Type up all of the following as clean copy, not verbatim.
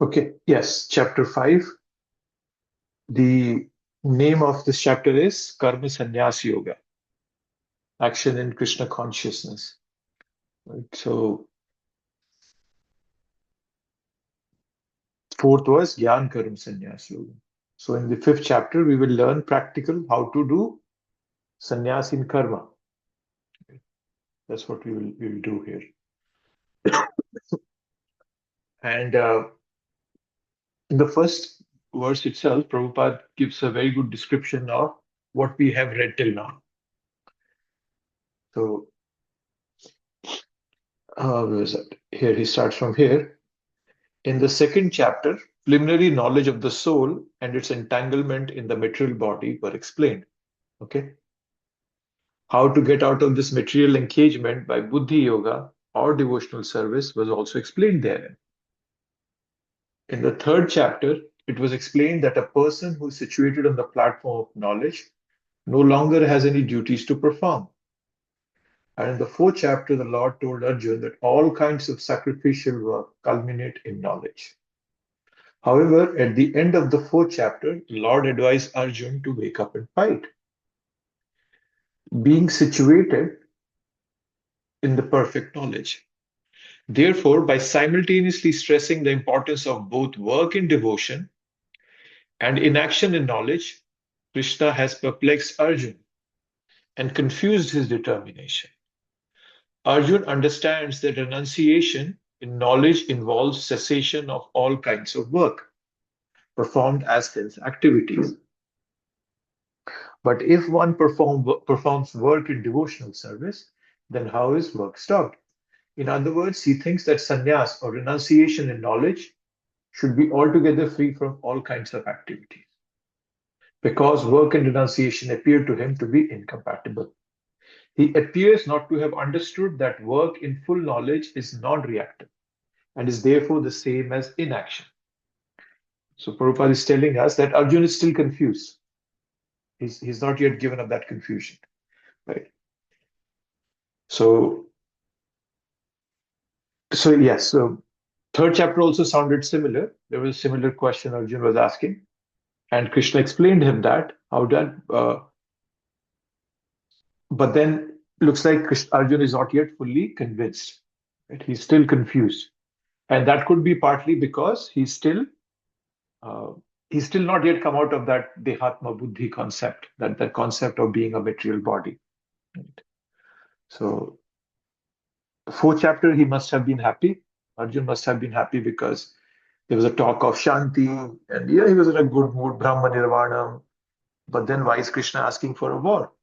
Okay, yes, chapter 5. The name of this chapter is Karma Sannyas Yoga, action in Krishna consciousness. Right? So, fourth was Gyan Karma Sannyas Yoga. So, in the fifth chapter, we will learn practical how to do sannyas in karma. That's what we will do here. And in the first verse itself, Prabhupada gives a very good description of what we have read till now. So, where is it? Here he starts from here. In the second chapter, preliminary knowledge of the soul and its entanglement in the material body were explained. Okay. How to get out of this material engagement by buddhi yoga or devotional service was also explained therein. In the third chapter, it was explained that a person who is situated on the platform of knowledge no longer has any duties to perform. And in the fourth chapter, the Lord told Arjuna that all kinds of sacrificial work culminate in knowledge. However, at the end of the fourth chapter, Lord advised Arjuna to wake up and fight. Being situated in the perfect knowledge. Therefore, by simultaneously stressing the importance of both work in devotion and inaction in knowledge, Krishna has perplexed Arjuna and confused his determination. Arjuna understands that renunciation in knowledge involves cessation of all kinds of work performed as sense activities. But if one performs work in devotional service, then how is work stopped? In other words, he thinks that sannyas or renunciation in knowledge should be altogether free from all kinds of activities, because work and renunciation appear to him to be incompatible. He appears not to have understood that work in full knowledge is non-reactive and is therefore the same as inaction. So Prabhupada is telling us that Arjuna is still confused. He's not yet given up that confusion, right? So yes, so third chapter also sounded similar. There was a similar question Arjuna was asking, and Krishna explained him that how that. But then looks like Arjuna is not yet fully convinced. Right? He's still confused, and that could be partly because uh, he's still not yet come out of that dehatma buddhi concept, that concept of being a material body. Right? So fourth chapter, he must have been happy. Arjun must have been happy because there was a talk of Shanti, and yeah, he was in a good mood, Brahma Nirvana. But then why is Krishna asking for a war?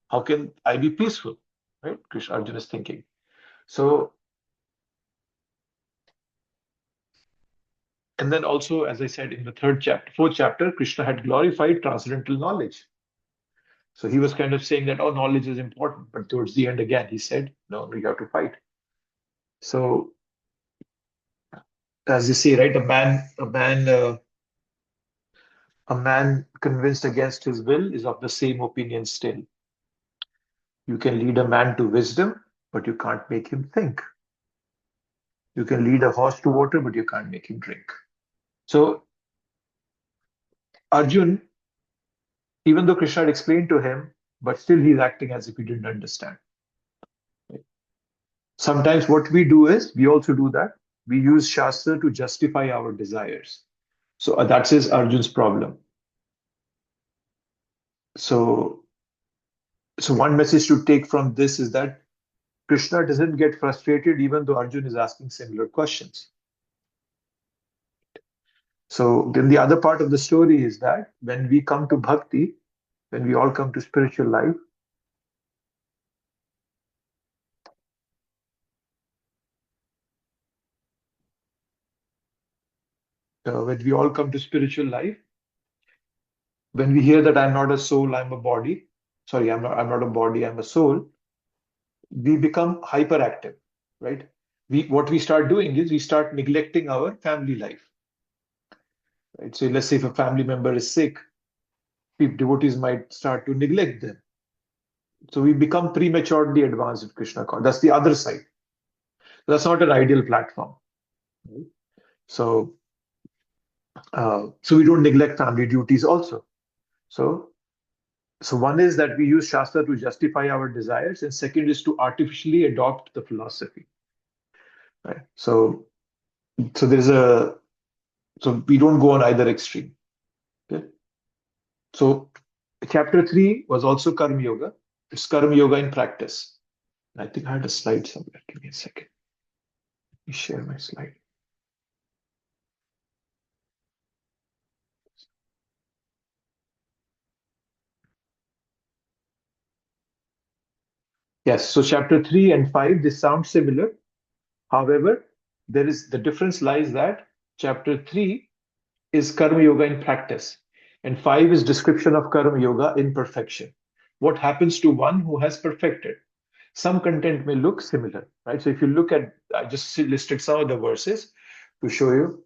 How can I be peaceful? Right? Krishna Arjuna is thinking. So, and then also, as I said in the fourth chapter, Krishna had glorified transcendental knowledge. So he was kind of saying that, oh, knowledge is important. But towards the end, again, he said, no, we have to fight. So, as you say, right, a man convinced against his will is of the same opinion still. You can lead a man to wisdom, but you can't make him think. You can lead a horse to water, but you can't make him drink. So Arjun, even though Krishna had explained to him, but still he's acting as if he didn't understand. Sometimes what we do is, we also do that. We use Shastra to justify our desires. So that is Arjun's problem. So one message to take from this is that Krishna doesn't get frustrated even though Arjun is asking similar questions. So then the other part of the story is that when we come to bhakti, when we all come to spiritual life, when we all come to spiritual life, when we hear that I'm not a soul, I'm a body, sorry, I'm not a body, I'm a soul, we become hyperactive, right? What we start doing is we start neglecting our family life. Right? So let's say if a family member is sick, devotees might start to neglect them. So we become prematurely advanced in Krishna consciousness. That's the other side. That's not an ideal platform. Right? So So we don't neglect family duties also. So, so one is that we use Shastra to justify our desires, and second is to artificially adopt the philosophy. Right. So there's a so we don't go on either extreme. Okay. So chapter 3 was also Karma Yoga. It's Karma Yoga in practice. I think I had a slide somewhere. Give me a second. Let me share my slide. Yes, so chapter 3 and 5, they sound similar. However, there is the difference lies that chapter 3 is Karma Yoga in practice, and 5 is description of Karma Yoga in perfection. What happens to one who has perfected? Some content may look similar, right? So if you look at, I just listed some of the verses to show you.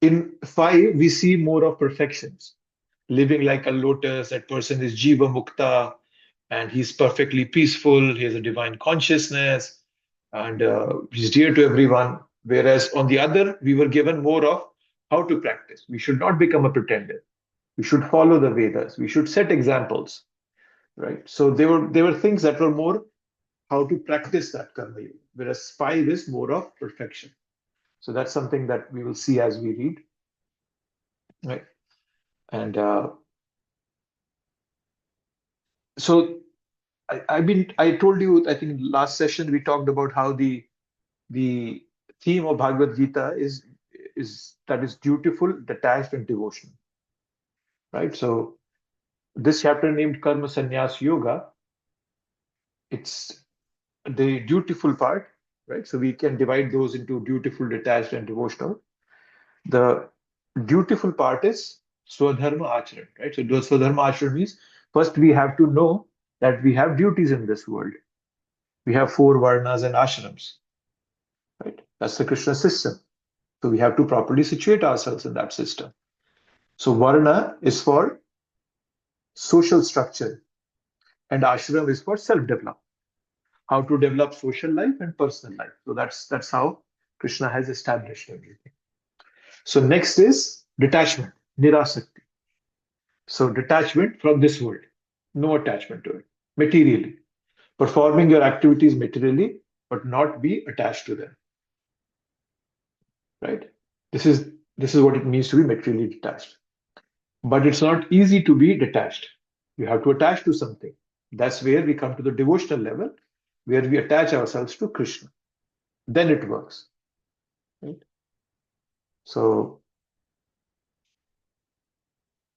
In 5, we see more of perfections. Living like a lotus, that person is Jiva Mukta, and he's perfectly peaceful, he has a divine consciousness, and he's dear to everyone. Whereas on the other, we were given more of how to practice. We should not become a pretender. We should follow the Vedas. We should set examples, right? So there were things that were more how to practice that karma yoga, whereas 5 is more of perfection. So that's something that we will see as we read, right? And so I told you, I think last session we talked about how the theme of Bhagavad Gita is that is dutiful, detached, and devotional, right? So this chapter named Karma Sannyas Yoga, it's the dutiful part, right? So we can divide those into dutiful, detached, and devotional. The dutiful part is Swadharma Acharan, right? So Swadharma Acharan means first we have to know that we have duties in this world. We have 4 varnas and ashrams, right? That's the Krishna system. So we have to properly situate ourselves in that system. So Varna is for social structure, and ashram is for self-development, how to develop social life and personal life. So that's how Krishna has established everything. So next is detachment, nirasakti. So detachment from this world, no attachment to it, materially. Performing your activities materially, but not be attached to them, right? This is this is what it means to be materially detached. But it's not easy to be detached. You have to attach to something. That's where we come to the devotional level, where we attach ourselves to Krishna. Then it works, right? So,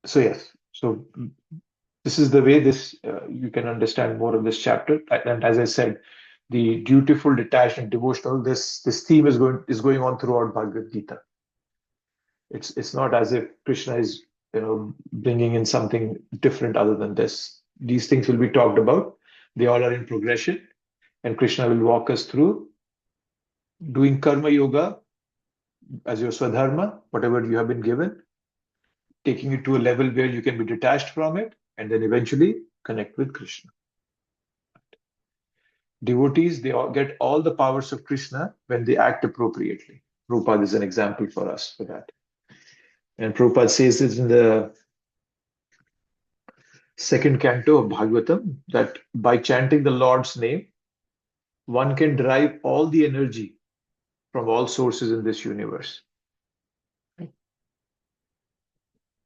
so yes. So this is the way this you can understand more of this chapter. And as I said, the dutiful, detached, and devotional. This theme is going on throughout Bhagavad Gita. It's not as if Krishna is bringing in something different other than this. These things will be talked about. They all are in progression, and Krishna will walk us through doing karma yoga as your swadharma, whatever you have been given, taking it to a level where you can be detached from it, and then eventually connect with Krishna. Devotees, they all get all the powers of Krishna when they act appropriately. Prabhupada is an example for us for that. And Prabhupada says this in the second canto of Bhagavatam that by chanting the Lord's name, one can derive all the energy from all sources in this universe.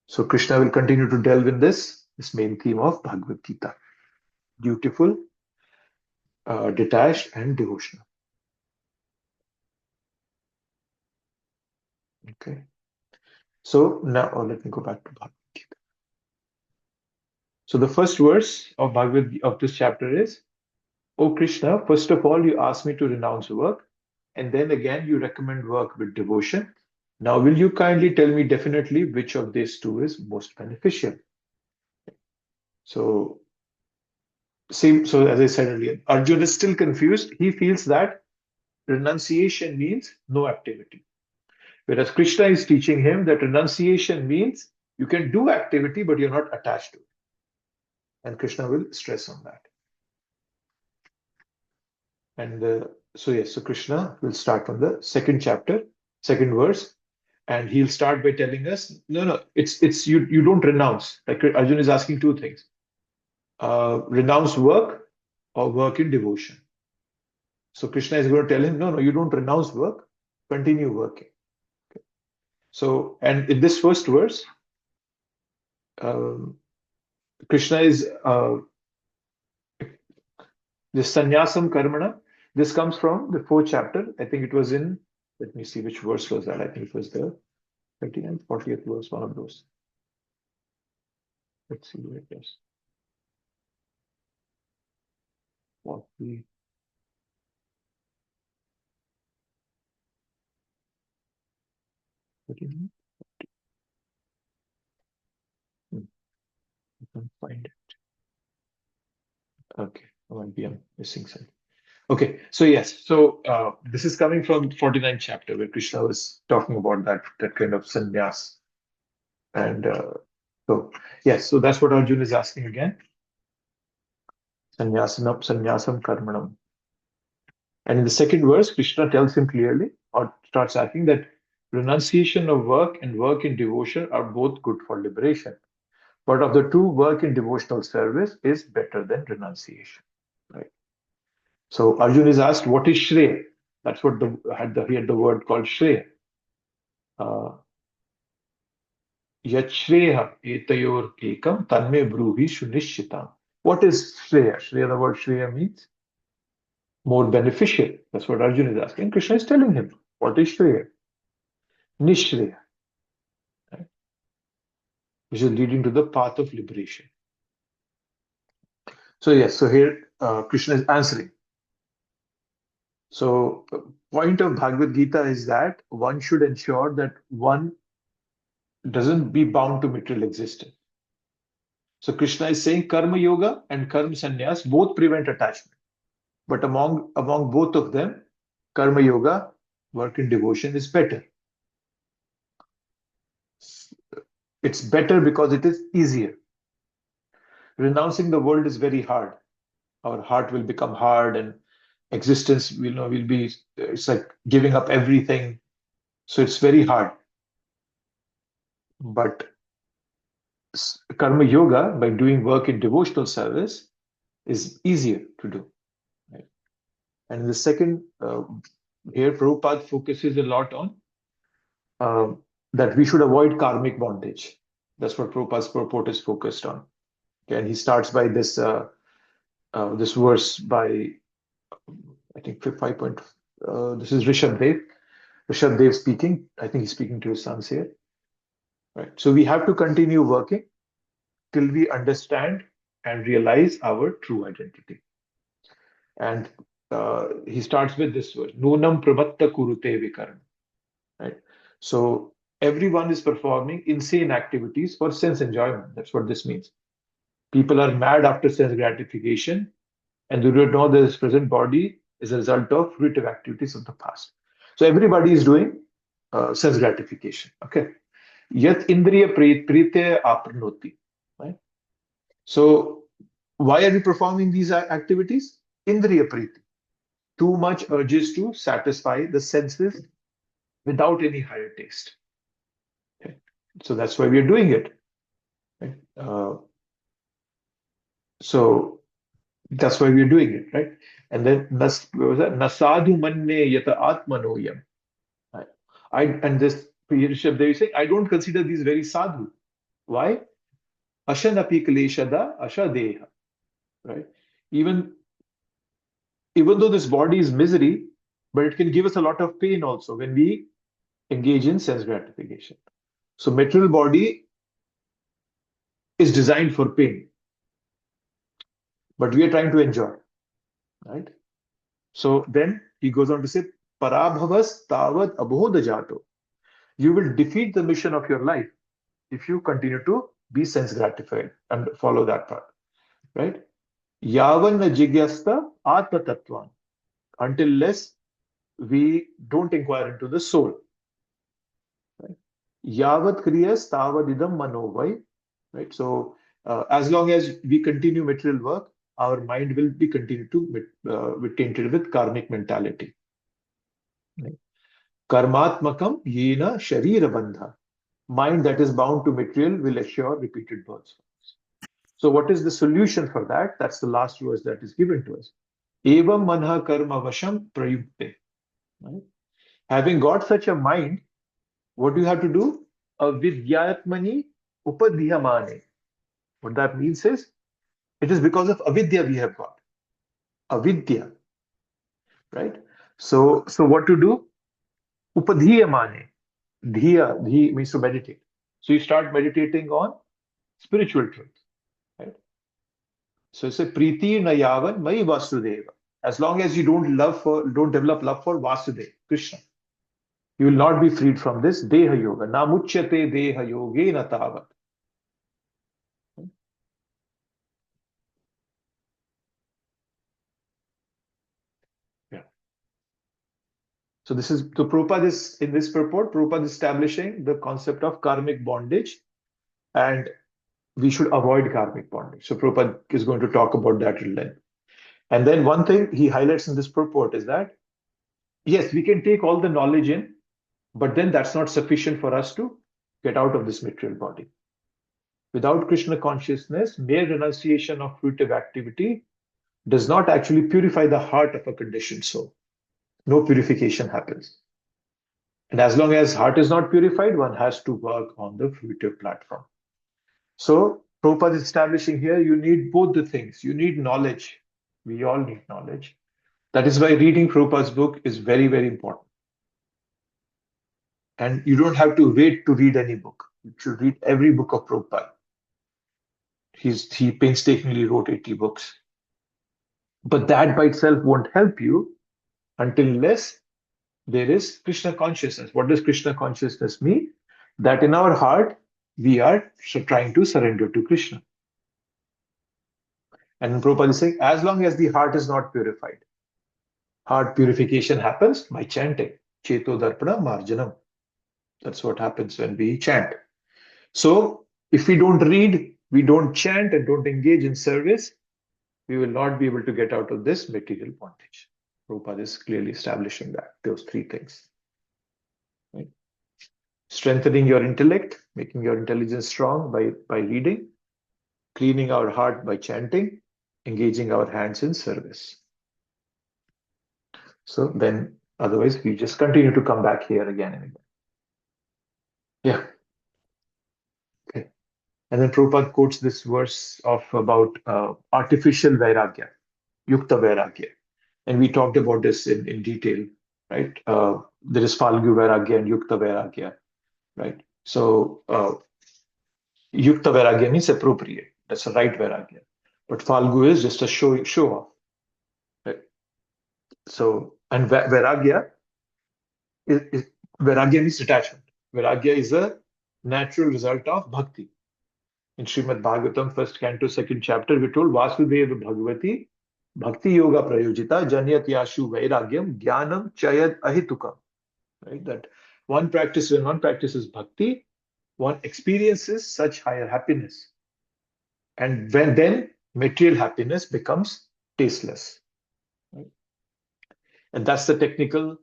So Krishna will continue to delve in this main theme of Bhagavad Gita: dutiful, detached, and devotional. Okay. So now let me go back to Bhagavad Gita. So the first verse of of this chapter is, "O Krishna, first of all, you ask me to renounce work, and then again you recommend work with devotion. Now, will you kindly tell me definitely which of these two is most beneficial?" So, same. So, as I said earlier, Arjuna is still confused. He feels that renunciation means no activity, whereas Krishna is teaching him that renunciation means you can do activity, but you're not attached to it. And Krishna will stress on that. And so yes, so Krishna will start from the second chapter, second verse. And he'll start by telling us, no, it's you don't renounce. Like Arjun is asking two things: renounce work or work in devotion. So Krishna is going to tell him, no, you don't renounce work, continue working. So, and in this first verse, um, Krishna is this sannyasam karmana. This comes from the fourth chapter. I think it was in, let me see which verse was that. I think it was the 39th, 40th verse, one of those. Let's see where it is. 40. I can't find it. Okay, maybe I'm missing something. Okay, so yes, so this is coming from 49th chapter where Krishna was talking about that kind of sannyas. And so yes, so that's what Arjun is asking again. Sannyasam karmanam. And in the second verse, Krishna tells him clearly, or starts asking that renunciation of work and work in devotion are both good for liberation. But of the two, work in devotional service is better than renunciation. Right. So Arjun is asked, what is Shreya? That's what he had the word called Shreya. Yachreya etayor ekam tanme bruhi shunishitam. What is Shreya? Shreya, the word Shreya means more beneficial. That's what Arjun is asking. Krishna is telling him, what is Shreya? Nishreya, right? Which is leading to the path of liberation. So yes, so here Krishna is answering. So point of Bhagavad Gita is that one should ensure that one doesn't be bound to material existence. So Krishna is saying karma yoga and karma sannyas both prevent attachment. But among both of them, karma yoga, work in devotion, is better. It's better because it is easier. Renouncing the world is very hard. Our heart will become hard, and existence will be. It's like giving up everything. So it's very hard. But karma yoga, by doing work in devotional service, is easier to do. Right? And in the second, here Prabhupada focuses a lot on that we should avoid karmic bondage. That's what Prabhupada's purport is focused on. Okay, and he starts by this this verse by, I think, 5 point. This is Rishabh Dev speaking. I think he's speaking to his sons here. Right. So we have to continue working till we understand and realize our true identity. And he starts with this verse, Nunam pravatta kurute vikaram. Right. So everyone is performing insane activities for sense enjoyment. That's what this means. People are mad after sense gratification, and they don't know that this present body is a result of fruitive activities of the past. So everybody is doing sense gratification. Okay. Yat indriya prite apranoti. Right. So why are we performing these activities? Indriya priti. Too much urges to satisfy the senses without any higher taste. Okay. So that's why we are doing it. Right? So that's why we are doing it, right? And then nasadu manne yata atmanoyam. And this Rishabh Dev is saying, I don't consider these very sadhu. Why? Ashanapi kleshada ashadeha. Right? Even though this body is misery, but it can give us a lot of pain also when we engage in sense gratification. So material body is designed for pain, but we are trying to enjoy, right? So then he goes on to say, Parabhavas tavad abhoda jato. You will defeat the mission of your life if you continue to be sense gratified and follow that path, right? Yavan jigyasta atma tattvan. Until less we don't inquire into the soul. Right? Yavat kriyas tavad idam manovai. Right? So as long as we continue material work, our mind will be continued to be tainted with karmic mentality. Right? Karmatmakam yena sharira bandha. Mind that is bound to material will assure repeated births. So what is the solution for that? That's the last verse that is given to us. Evam manha karma vasham prayukte. Right? Having got such a mind, what do you have to do? Avidyatmani upadhyamane. What that means is, it is because of avidya we have got. Avidya, right? So what to do? Upadhyamane. Dhiya, dhi means to meditate. So you start meditating on spiritual truth, right? So it's a priti nayavan mai vasudeva. As long as you don't develop love for Vasudeva, Krishna, you will not be freed from this deha yoga. Namuchyate deha yoge natavat. Yeah. So this is so Prabhupada is in this purport. Prabhupada is establishing the concept of karmic bondage, and we should avoid karmic bondage. So Prabhupada is going to talk about that in length. And then one thing he highlights in this purport is that yes, we can take all the knowledge in, but then that's not sufficient for us to get out of this material body. Without Krishna consciousness, mere renunciation of fruitive activity does not actually purify the heart of a conditioned soul. No purification happens. And as long as heart is not purified, one has to work on the fruitive platform. So Prabhupada is establishing here, you need both the things. You need knowledge. We all need knowledge. That is why reading Prabhupada's book is very, very important. And you don't have to wait to read any book. You should read every book of Prabhupada. He painstakingly wrote 80 books. But that by itself won't help you unless there is Krishna consciousness. What does Krishna consciousness mean? That in our heart, we are trying to surrender to Krishna. And Prabhupada is saying, as long as the heart is not purified, heart purification happens by chanting. Cheto darpana marjanam. That's what happens when we chant. So if we don't read, we don't chant, and don't engage in service, we will not be able to get out of this material bondage. Prabhupada is clearly establishing that, those three things. Right? Strengthening your intellect, making your intelligence strong by reading, cleaning our heart by chanting, engaging our hands in service. So then, otherwise, we just continue to come back here again and again. Yeah. Okay. And then Prabhupada quotes this verse of about artificial vairagya, yukta vairagya. And we talked about this in detail, right? There is Falgu vairagya and yukta vairagya, right? So yukta vairagya means appropriate. That's a right vairagya. But Falgu is just a show off. Right? So, and vairagya vairagya means detachment. Vairagya is a natural result of bhakti. In Srimad Bhagavatam, first canto, second chapter, we told Vasudeva Bhagavati Bhakti Yoga Prayojita Janyat Yashu Vairagyam Jnanam Chayat Ahitukam. Right? That one practices bhakti, one experiences such higher happiness. And then material happiness becomes tasteless. Right? And that's the technical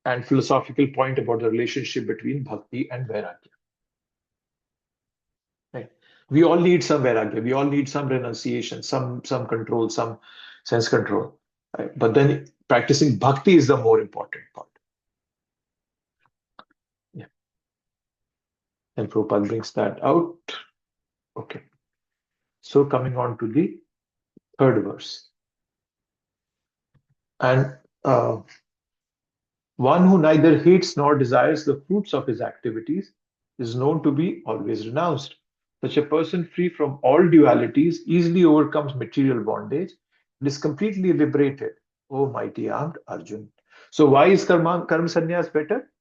and philosophical point about the relationship between bhakti and vairagya. Right? We all need some vairagya. We all need some renunciation, some control, some sense control. Right? But then practicing bhakti is the more important part. Yeah. And Prabhupada brings that out. Okay. So coming on to the third verse. And one who neither hates nor desires the fruits of his activities is known to be always renounced. Such a person free from all dualities easily overcomes material bondage and is completely liberated. O mighty armed Arjun. So why is karma sannyas better?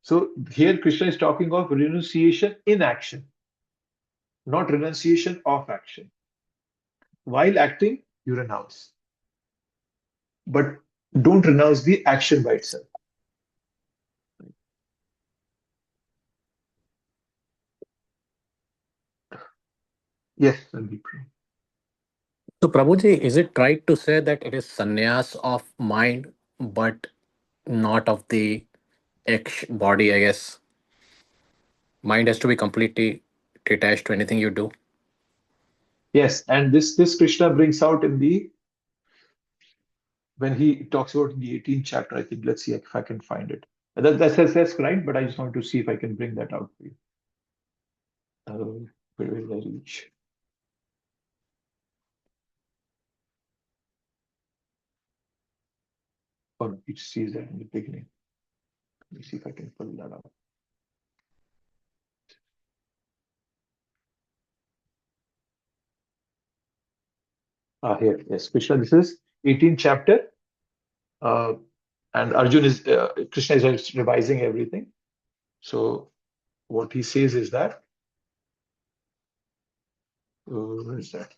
So here Krishna is talking of renunciation in action, not renunciation of action. While acting, you renounce. But don't renounce the action by itself. Yes, Sandeep. So, Prabhuji, is it right to say that it is sannyas of mind, but not of the body, I guess. Mind has to be completely detached to anything you do. Yes, and this Krishna brings out in the when he talks about in the 18th chapter, I think. Let's see if I can find it. That's right, but I just want to see if I can bring that out for you. Where will I reach? Oh, no, it sees that in the beginning. Let me see if I can pull that out. Here, yes, Krishna. This is 18th chapter, uh, and Arjun is Krishna is revising everything. So what he says is that where is that?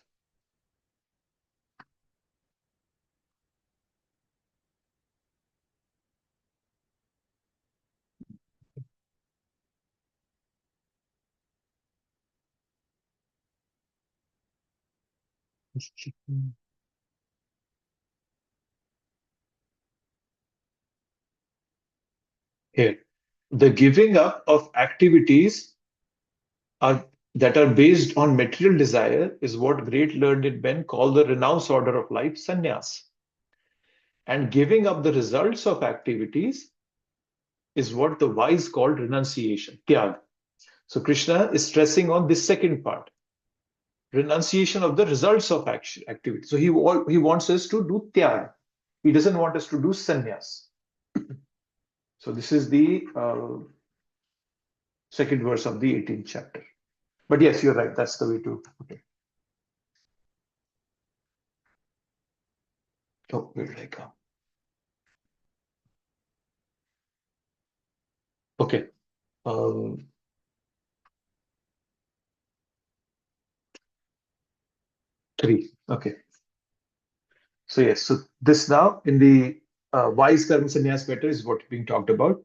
Here, the giving up of activities are that are based on material desire is what great learned men call the renounce order of life, sannyas. And giving up the results of activities is what the wise call renunciation, tyag. So Krishna is stressing on this second part, renunciation of the results of action, activity. So he wants us to do tyag. He doesn't want us to do sannyas. So this is the second verse of the 18th chapter. But yes, you're right. That's the way to put it. Oh, where did I go? Okay. Um, Three. Okay. So yes, so this now in the wise karma sannyas matter is what being talked about,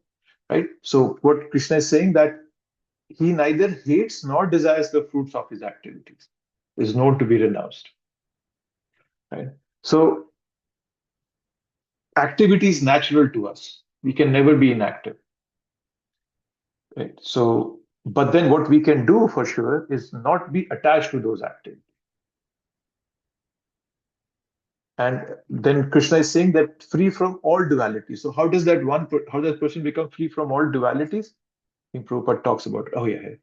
right? So what Krishna is saying that he neither hates nor desires the fruits of his activities, is known to be renounced, right? So activity is natural to us. We can never be inactive, right? So, but then what we can do for sure is not be attached to those activities. And then Krishna is saying that free from all dualities. So how does how does person become free from all dualities? I think Prabhupada talks about, oh yeah, yeah.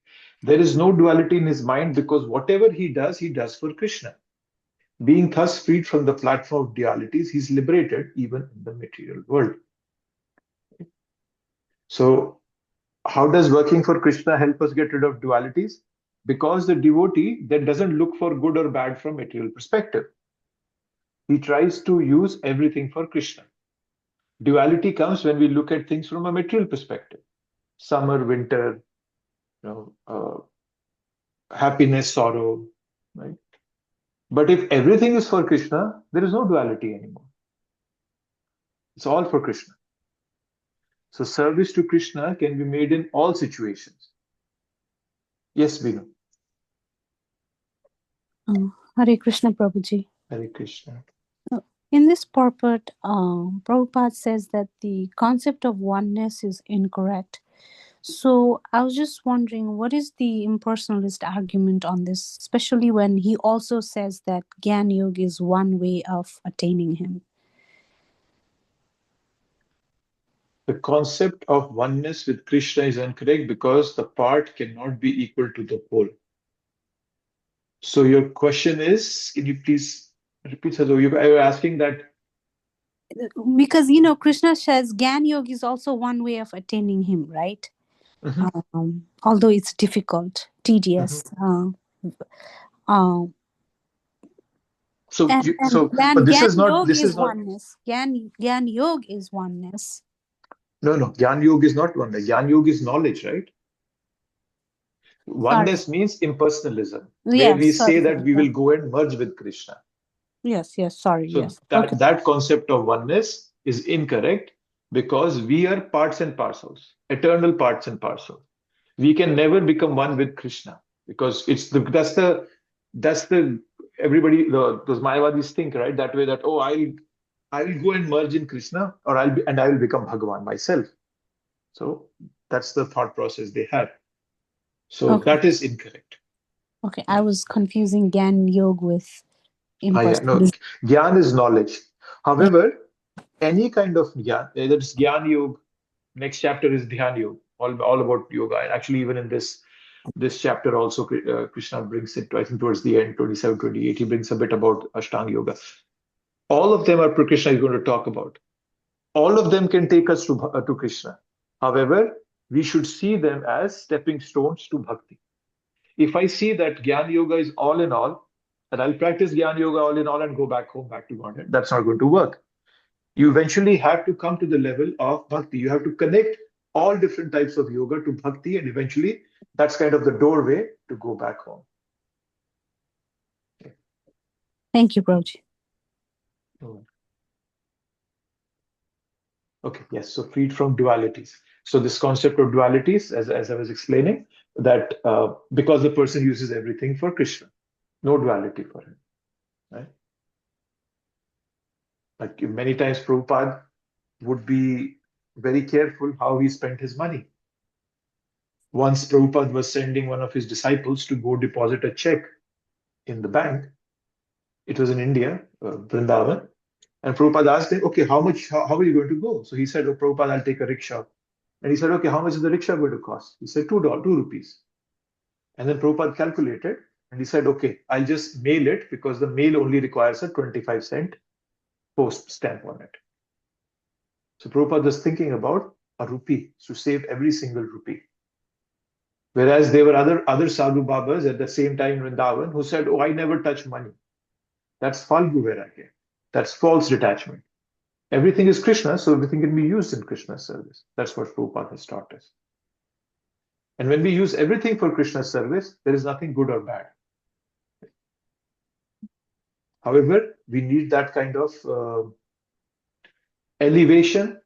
There is no duality in his mind because whatever he does for Krishna. Being thus freed from the platform of dualities, he's liberated even in the material world. So how does working for Krishna help us get rid of dualities? Because the devotee that doesn't look for good or bad from material perspective. He tries to use everything for Krishna. Duality comes when we look at things from a material perspective. Summer, winter, happiness, sorrow, right? But if everything is for Krishna, there is no duality anymore. It's all for Krishna. So service to Krishna can be made in all situations. Yes, Binu. Hare Krishna, Prabhuji. Hare Krishna. In this purport, Prabhupada says that the concept of oneness is incorrect. So I was just wondering, what is the impersonalist argument on this, especially when he also says that Gyan Yoga is one way of attaining him? The concept of oneness with Krishna is incorrect because the part cannot be equal to the whole. So your question is, can you please repeat? So you're asking that. Because, Krishna says Gyan Yoga is also one way of attaining him, right? Mm-hmm. Although it's difficult, tedious. Mm-hmm. But this Gyan is not. Yoga This is is not. oneness. Gyan Yoga is oneness. No. Gyan Yoga is not oneness. Gyan Yoga is knowledge, right? Oneness means impersonalism, where we say that we will go and merge with Krishna. Yes. So that concept of oneness is incorrect because we are parts and parcels, eternal parts and parcels. We can never become one with Krishna because that's the everybody those Mayavadis think, right, that way, that I will go and merge in Krishna, or I will become Bhagavan myself. So that's the thought process they have. So Okay. that is incorrect. Okay. I was confusing Gyan Yoga with Yeah, no, impersonalism. Gyan is knowledge. However, any kind of Gyan, whether it's Gyan Yoga, next chapter is Dhyan Yoga, all about yoga. And actually, even in this chapter also, Krishna brings it, I think towards the end, 27, 28, he brings a bit about Ashtanga Yoga. All of them are Krishna is going to talk about. All of them can take us to Krishna. However, we should see them as stepping stones to bhakti. If I see that Gyan Yoga is all in all, and I'll practice Gyan Yoga all in all and go back home, back to Godhead, that's not going to work. You eventually have to come to the level of bhakti. You have to connect all different types of yoga to bhakti, and eventually that's kind of the doorway to go back home. Thank you, Prabhuji. Okay, yes, so freed from dualities. So this concept of dualities, as I was explaining, that because the person uses everything for Krishna, no duality for him, right? Like many times Prabhupada would be very careful how he spent his money. Once Prabhupada was sending one of his disciples to go deposit a check in the bank. It was in India, Vrindavan. And Prabhupada asked him, okay, how are you going to go? So he said, oh, Prabhupada, I'll take a rickshaw. And he said, okay, how much is the rickshaw going to cost? He said, $2, 2 rupees. And then Prabhupada calculated and he said, okay, I'll just mail it because the mail only requires a 25-cent post stamp on it. So Prabhupada was thinking about a rupee to save every single rupee. Whereas there were other sadhu babas at the same time in Vrindavan who said, oh, I never touch money. That's Falgu Vairagya. That's false detachment. Everything is Krishna, so everything can be used in Krishna's service. That's what Prabhupada has taught us. And when we use everything for Krishna's service, there is nothing good or bad. However, we need that kind of elevation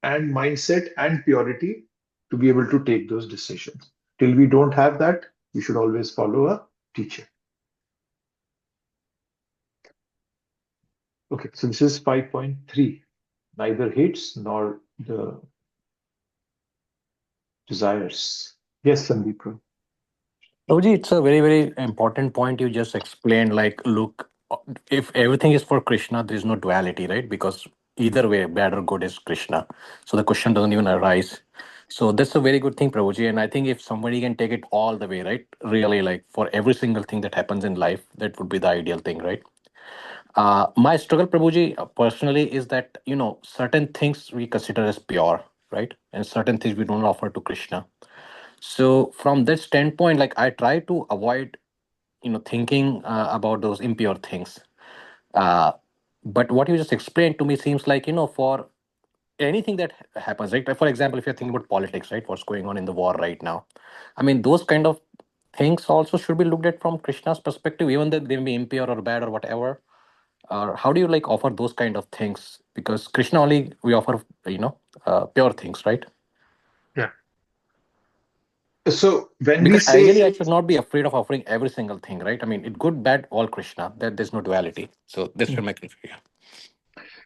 and mindset and purity to be able to take those decisions. Till we don't have that, we should always follow a teacher. Okay, so this is 5.3. Neither hates nor the desires. Yes, Sandeep. Prabhuji, it's a very, very important point you just explained. Like, look, if everything is for Krishna, there is no duality, right? Because either way, bad or good is Krishna. So the question doesn't even arise. So that's a very good thing, Prabhuji. And I think if somebody can take it all the way, right? Really, like for every single thing that happens in life, that would be the ideal thing, right? My struggle, Prabhuji, personally, is that, certain things we consider as pure, right? And certain things we don't offer to Krishna. So from that standpoint, like I try to avoid, thinking about those impure things. Uh, but what you just explained to me seems like, for anything that happens, right? Like, for example, if you're thinking about politics, right? What's going on in the war right now? I mean, those kind of things also should be looked at from Krishna's perspective, even though they may be impure or bad or whatever. Or how do you like offer those kind of things? Because Krishna only we offer, pure things, right? Yeah. So when we Because ideally, say, I should not be afraid of offering every single thing, right? I mean, it good, bad, all Krishna. That there's no duality. So this should make it clear.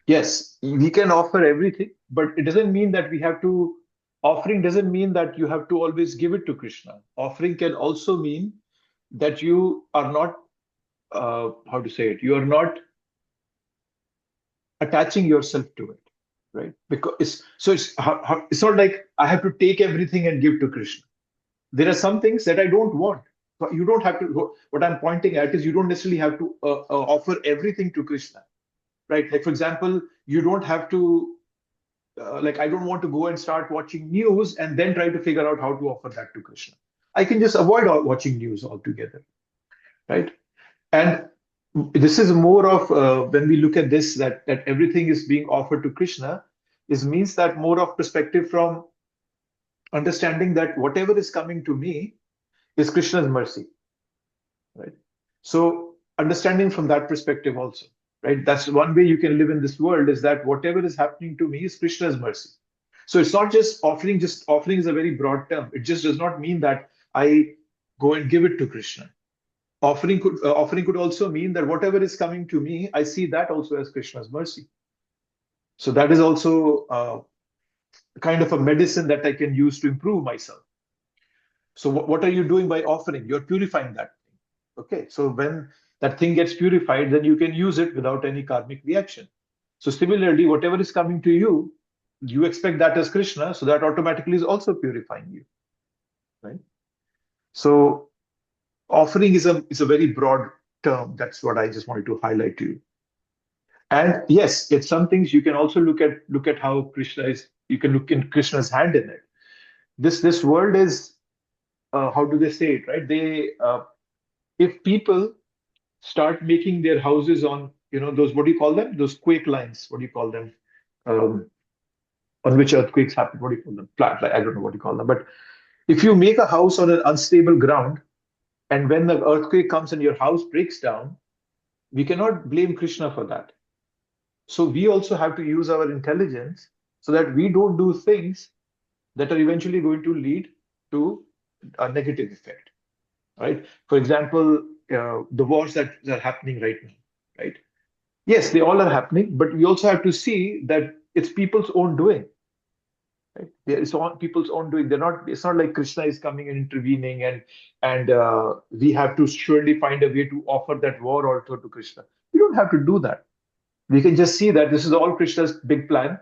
yes, we can offer everything, but it doesn't mean that we have to, offering doesn't mean that you have to always give it to Krishna. Offering can also mean that you are not, how to say it, you are not attaching yourself to it, right? Because it's not like I have to take everything and give to Krishna. There are some things that I don't want. So you don't have to. What I'm pointing at is you don't necessarily have to offer everything to Krishna, right? Like for example, you don't have to. Like I don't want to go and start watching news and then try to figure out how to offer that to Krishna. I can just avoid watching news altogether, right? And this is more of when we look at this that everything is being offered to Krishna is means that more of perspective from understanding that whatever is coming to me is Krishna's mercy, right? So understanding from that perspective also, right? That's one way you can live in this world is that whatever is happening to me is Krishna's mercy. So it's not just offering. Just offering is a very broad term. It just does not mean that I go and give it to Krishna. Offering could also mean that whatever is coming to me, I see that also as Krishna's mercy. So that is also kind of a medicine that I can use to improve myself. So what are you doing by offering? You're purifying that thing. Okay, so when that thing gets purified, then you can use it without any karmic reaction. So similarly, whatever is coming to you, you expect that as Krishna, so that automatically is also purifying you, right? So offering is a very broad term. That's what I just wanted to highlight to you. And yes, it's some things you can also look at how Krishna is. You can look in Krishna's hand in it. This world is, how do they say it, right? If people start making their houses on, those, what do you call them? Those quake lines. What do you call them? Um, on which earthquakes happen. What do you call them? Flat. Like, I don't know what you call them. But if you make a house on an unstable ground, and when the earthquake comes and your house breaks down, we cannot blame Krishna for that. So we also have to use our intelligence so that we don't do things that are eventually going to lead to a negative effect, right? For example, the wars that are happening right now, right? Yes, they all are happening, but we also have to see that it's people's own doing, right? It's on people's own doing. They're not. It's not like Krishna is coming and intervening, and we have to surely find a way to offer that war also to Krishna. We don't have to do that. We can just see that this is all Krishna's big plan.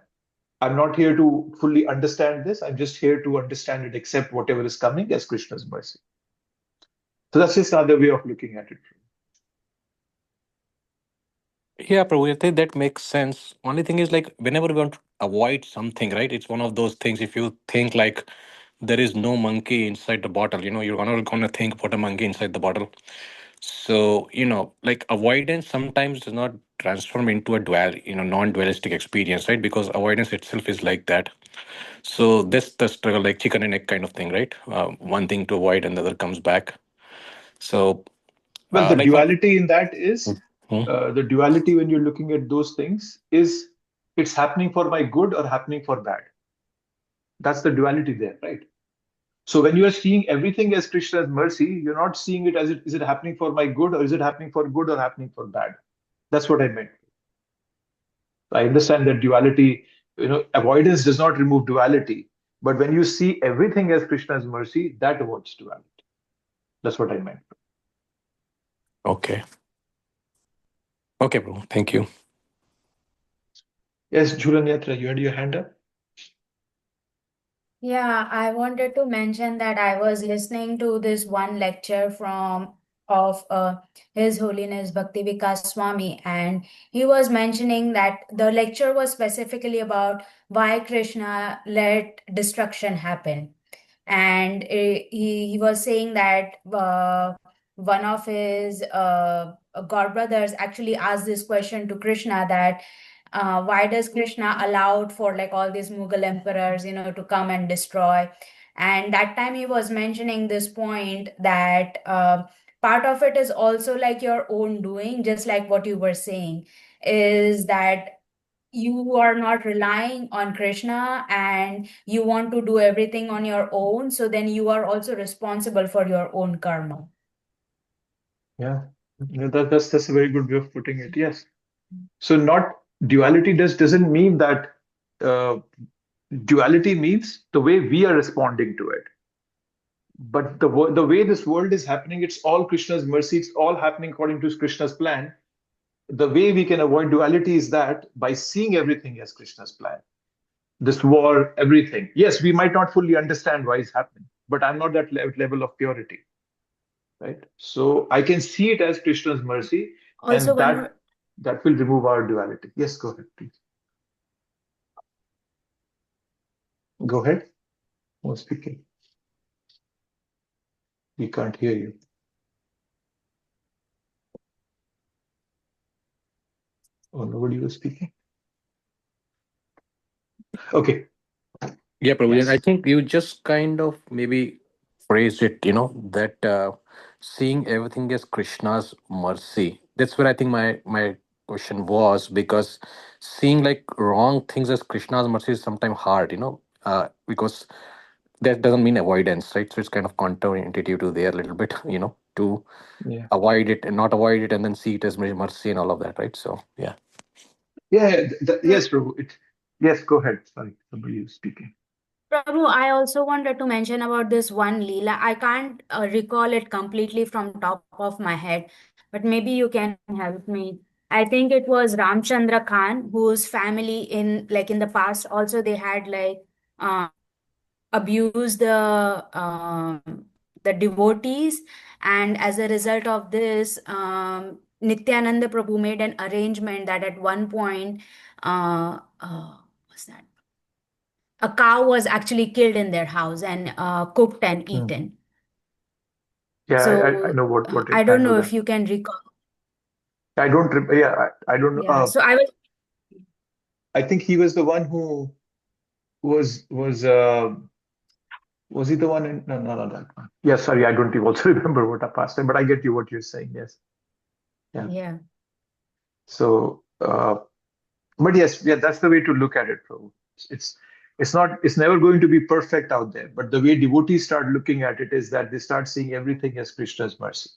I'm not here to fully understand this. I'm just here to understand and accept whatever is coming as Krishna's mercy. So that's just another way of looking at it. Yeah, Prabhu, I think that makes sense. Only thing is, like, whenever we want to avoid something, right? It's one of those things. If you think like there is no monkey inside the bottle, you're gonna think about a monkey inside the bottle. So, like avoidance sometimes does not transform into a non-dualistic experience, right? Because avoidance itself is like that. So this the struggle, like chicken and egg kind of thing, right? One thing to avoid and the other comes back. So, Well, the like for duality in that is, Mhm. the duality when you're looking at those things is, it's happening for my good or happening for bad. That's the duality there, right? So when you are seeing everything as Krishna's mercy, you're not seeing it as, is it happening for my good, or is it happening for good or happening for bad? That's what I meant. I understand that duality, avoidance does not remove duality. But when you see everything as Krishna's mercy, that avoids duality. That's what I meant. Okay. Okay, bro. Thank you. Yes, Jhulan Yatra, you had your hand up? Yeah, I wanted to mention that I was listening to this one lecture of His Holiness Bhakti Vikas Swami, and he was mentioning that the lecture was specifically about why Krishna let destruction happen. And he was saying that one of his god brothers actually asked this question to Krishna, that why does Krishna allowed for like all these Mughal emperors, to come and destroy? And that time he was mentioning this point that part of it is also like your own doing, just like what you were saying, is that you are not relying on Krishna and you want to do everything on your own. So then you are also responsible for your own karma. Yeah, that's a very good way of putting it. Yes. So not duality doesn't mean that, uh, duality means the way we are responding to it. But the way this world is happening, it's all Krishna's mercy. It's all happening according to Krishna's plan. The way we can avoid duality is that by seeing everything as Krishna's plan. This war, everything. Yes, we might not fully understand why it's happening, but I'm not that level of purity, right? So I can see it as Krishna's mercy, Also, and one more. that will remove our duality. Yes, go ahead, please. Go ahead. Who's speaking? We can't hear you. Oh, nobody was speaking. Okay. Yeah, Prabhu. Yes. I think you just kind of maybe phrased it, that seeing everything as Krishna's mercy. That's where I think my question was, because seeing like wrong things as Krishna's mercy is sometimes hard, because that doesn't mean avoidance, right? So it's kind of counterintuitive to there a little bit, to Yeah. avoid it and not avoid it and then see it as mercy and all of that, right? So, yeah. Yeah. Yes, Prabhu. Yes, go ahead. Sorry, somebody is speaking. Prabhu, I also wanted to mention about this one Leela. I can't recall it completely from top of my head, but maybe you can help me. I think it was Ramchandra Khan, whose family in the past also they had uh, abused the devotees, and as a result of this, Nityananda Prabhu made an arrangement that at one point, what's that? A cow was actually killed in their house and cooked and eaten. Yeah, I So know what it, I I don't know know that. if you can recall. I don't. Yeah, I don't know. Yeah. So I was. I think he was the one who was he the one in no that one. Yeah, sorry, I don't also remember what I passed time, but I get you what you're saying. Yes. Yeah. Yeah. So, but yes, yeah, that's the way to look at it, Prabhu. It's it's never going to be perfect out there, but the way devotees start looking at it is that they start seeing everything as Krishna's mercy.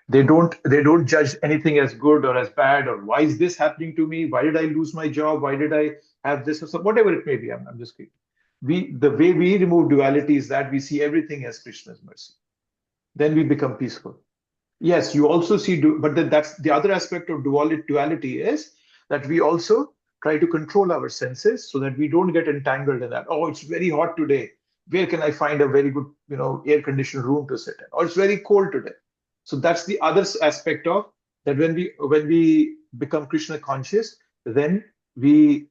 They don't judge anything as good or as bad, or why is this happening to me? Why did I lose my job? Why did I have this, or so, whatever it may be. I'm just kidding. The way we remove duality is that we see everything as Krishna's mercy. Then we become peaceful. Yes, you also see, but then that's the other aspect of duality is that we also try to control our senses so that we don't get entangled in that. Oh, it's very hot today. Where can I find a very good, air conditioned room to sit in? Or it's very cold today. So that's the other aspect of that. When we become Krishna conscious, then we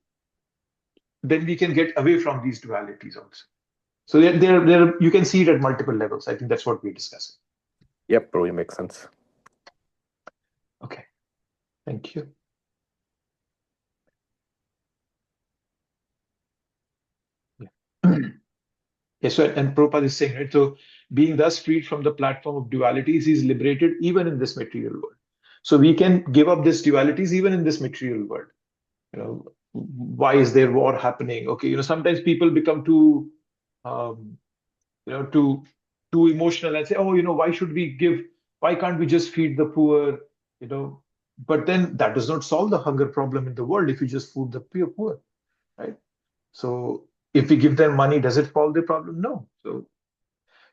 we can get away from these dualities also. So you can see it at multiple levels. I think that's what we're discussing. Yep, bro, it makes sense. Okay, thank you. Yeah. Yes, so, and Prabhupada is saying, right? So, being thus freed from the platform of dualities, he's liberated even in this material world. So, we can give up these dualities even in this material world. Why is there war happening? Okay, sometimes people become too, um, too emotional and say, oh, why should we give? Why can't we just feed the poor? You know, but then that does not solve the hunger problem in the world if you just feed the poor, right? So, if we give them money, does it solve the problem? No.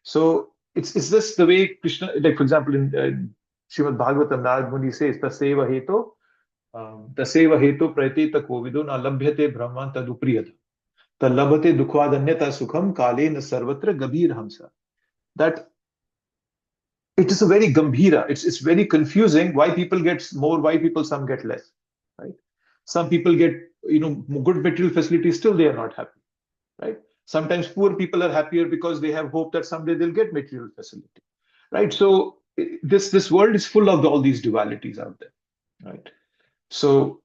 So it's this the way Krishna, like for example, in Srimad Bhagavatam, Narad Muni says, Taseva heto praetita kovido na labhyate brahman tadupriyada. Talabhate dukhvadanyata sukham kale na sarvatra gabhir hamsa. That it is a very gambhira. It's very confusing why people get more, why people some get less, right? Some people get good material facilities, still they are not happy, right? Sometimes poor people are happier because they have hope that someday they'll get material facility, right? So this world is full of all these dualities out there, right? So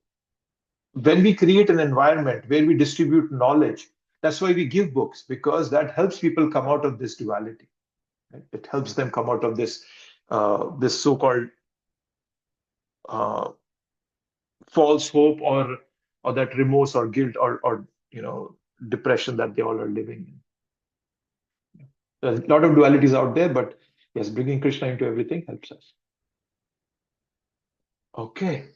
when we create an environment where we distribute knowledge, that's why we give books, because that helps people come out of this duality, right? It helps them come out of this so-called uh, false hope, or that remorse or guilt, or depression that they all are living in. There's a lot of dualities out there, but yes, bringing Krishna into everything helps us. Okay.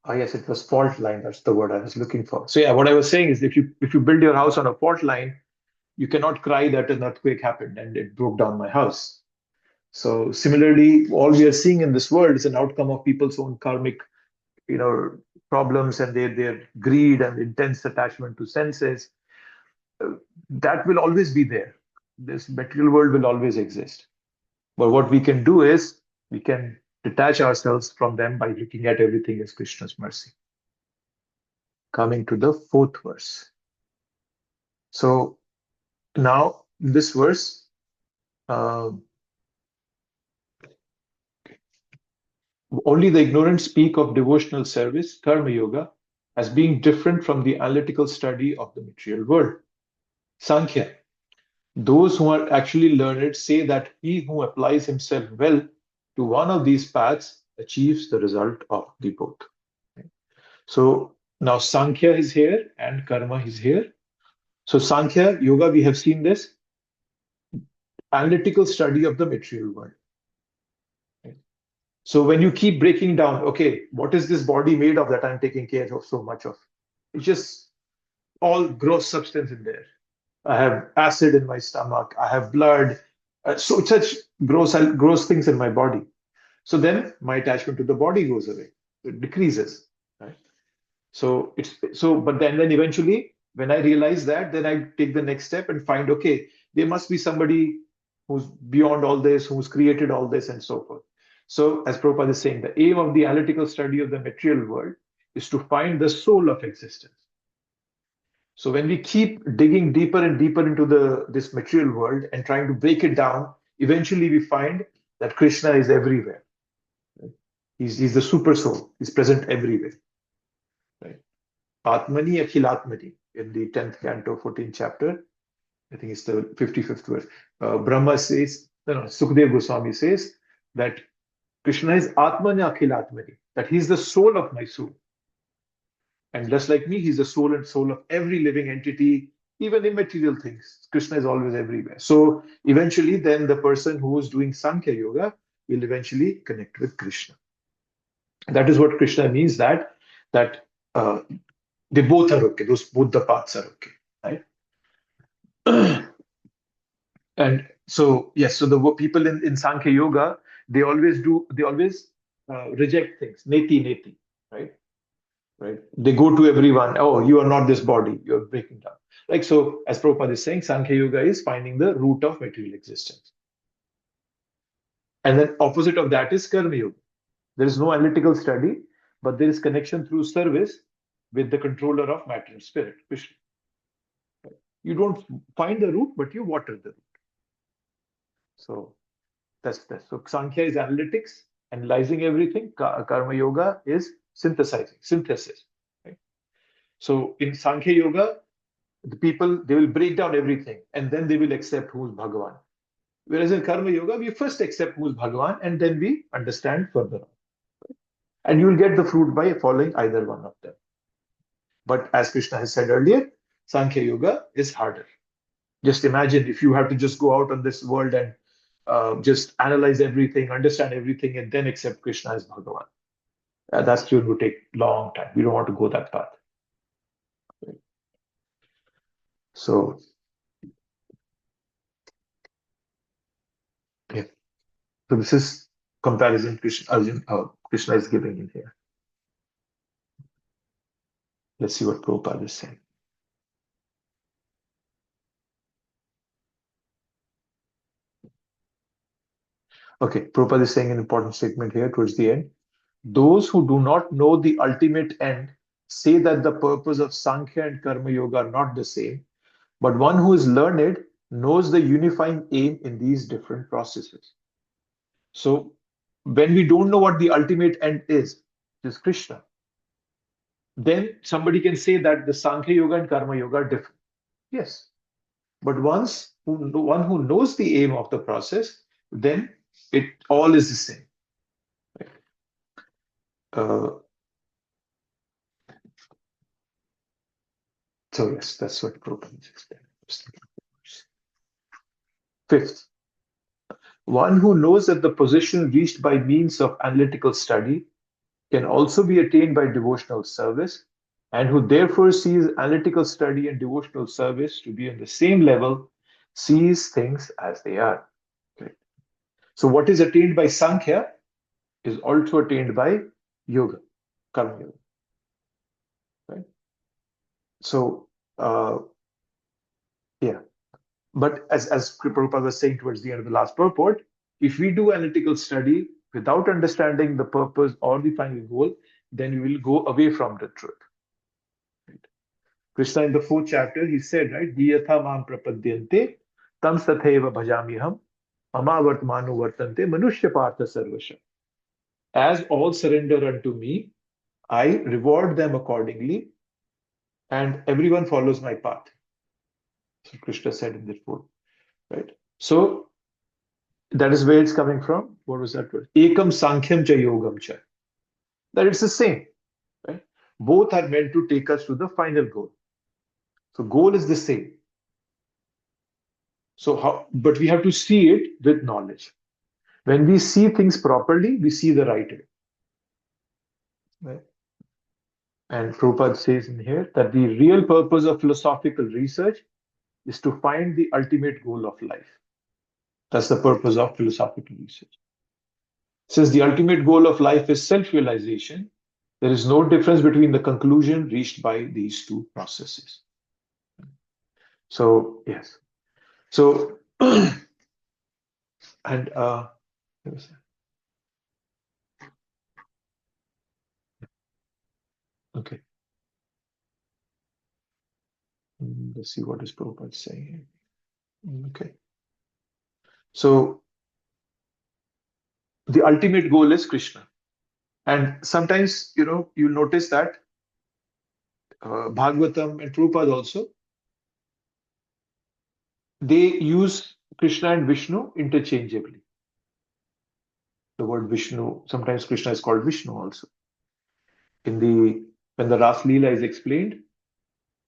Oh yes, it was fault line. That's the word I was looking for. So yeah, what I was saying is, if you build your house on a fault line, you cannot cry that an earthquake happened and it broke down my house. So similarly, all we are seeing in this world is an outcome of people's own karmic, you know, problems, and their greed and intense attachment to senses. That will always be there. This material world will always exist. But what we can do is we can detach ourselves from them by looking at everything as Krishna's mercy. Coming to the fourth verse. So now this verse, only the ignorant speak of devotional service, karma yoga, as being different from the analytical study of the material world. Sankhya. Those who are actually learned say that he who applies himself well to one of these paths achieves the result of the both. So now Sankhya is here and Karma is here. So Sankhya, Yoga, we have seen this analytical study of the material world. So when you keep breaking down, okay, what is this body made of that I'm taking care of so much of? It's just all gross substance in there. I have acid in my stomach. I have blood. So such gross things in my body. So then my attachment to the body goes away. It decreases. Right? But then eventually, when I realize that, then I take the next step and find, okay, there must be somebody who's beyond all this, who's created all this, and so forth. So, as Prabhupada is saying, the aim of the analytical study of the material world is to find the soul of existence. So when we keep digging deeper and deeper into this material world and trying to break it down, eventually we find that Krishna is everywhere. Right? He's the super soul. He's present everywhere. Right? Atmani Akhilatmani in the 10th canto, 14th chapter. I think it's the 55th verse. Brahma says, no, Sukadeva Goswami says that Krishna is Atmani Akhilatmani, that he's the soul of my soul. And just like me, he's the soul and soul of every living entity, even immaterial things. Krishna is always everywhere. So eventually, then the person who is doing Sankhya Yoga will eventually connect with Krishna. That is what Krishna means, that they both are okay. Both the paths are okay, right? And so yes, so the people in Sankhya Yoga, they always reject things, neti, right? Right? They go to everyone, oh, you are not this body, you're breaking down. Like so, as Prabhupada is saying, Sankhya Yoga is finding the root of material existence. And then opposite of that is Karma Yoga. There is no analytical study, but there is connection through service with the controller of matter and spirit, Krishna. You don't find the root, but you water the root. So that's so Sankhya is analytics, analyzing everything. Karma Yoga is synthesis. Right? So in Sankhya Yoga, the people, they will break down everything and then they will accept who's Bhagavan. Whereas in Karma Yoga, we first accept who's Bhagavan and then we understand further on. And you will get the fruit by following either one of them. But as Krishna has said earlier, Sankhya Yoga is harder. Just imagine if you have to just go out on this world and just analyze everything, understand everything, and then accept Krishna as Bhagavan. That's going to take a long time. We don't want to go that path. So, yeah. So this is comparison Krishna is giving in here. Let's see what Prabhupada is saying. Okay, Prabhupada is saying an important statement here towards the end. Those who do not know the ultimate end say that the purpose of Sankhya and Karma Yoga are not the same, but one who is learned knows the unifying aim in these different processes. So when we don't know what the ultimate end is, which is Krishna, then somebody can say that the Sankhya Yoga and Karma Yoga are different. Yes. But one who knows the aim of the process, then it all is the same. So yes, that's what Prabhupada is explaining. Fifth, one who knows that the position reached by means of analytical study can also be attained by devotional service, and who therefore sees analytical study and devotional service to be on the same level, sees things as they are. Okay. So what is attained by Sankhya is also attained by Yoga, Karma Yoga. Right? So, yeah. But as Prabhupada was saying towards the end of the last purport, if we do analytical study without understanding the purpose or the final goal, then we will go away from the truth. Right? Krishna in the 4th chapter, he said, right, Diyatha mam prapadyante tam satheva bhajamiham mama vartmanu vartante manushya partha sarvasha. As all surrender unto me, I reward them accordingly, and everyone follows my path. So Krishna said in that quote, right? So that is where it's coming from. What was that word? Ekam Sankhyam cha Yogam cha. That it's the same, right? Both are meant to take us to the final goal. So goal is the same. So but we have to see it with knowledge. When we see things properly, we see the right way. Right? And Prabhupada says in here that the real purpose of philosophical research is to find the ultimate goal of life. That's the purpose of philosophical research. Since the ultimate goal of life is self-realization, there is no difference between the conclusion reached by these two processes. So, yes. So, and okay. Let's see what is Prabhupada saying here. Okay. So, the ultimate goal is Krishna. And sometimes, you'll notice that Bhagavatam and Prabhupada also, they use Krishna and Vishnu interchangeably. The word Vishnu, sometimes Krishna is called Vishnu also. When the Ras Leela is explained,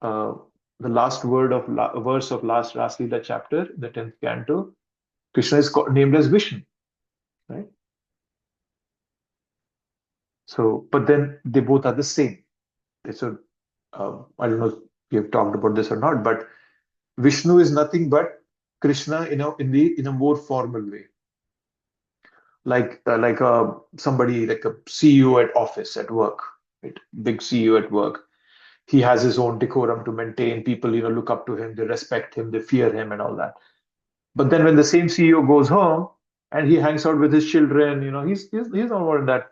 the last verse of last Ras Leela chapter, the 10th canto, Krishna is named as Vishnu, right? So, but then they both are the same. So, I don't know if we have talked about this or not, but Vishnu is nothing but Krishna, in a more formal way, like somebody like a CEO at office at work, right? Big CEO at work. He has his own decorum to maintain. People, look up to him, they respect him, they fear him, and all that. But then when the same CEO goes home and he hangs out with his children, he's no more in that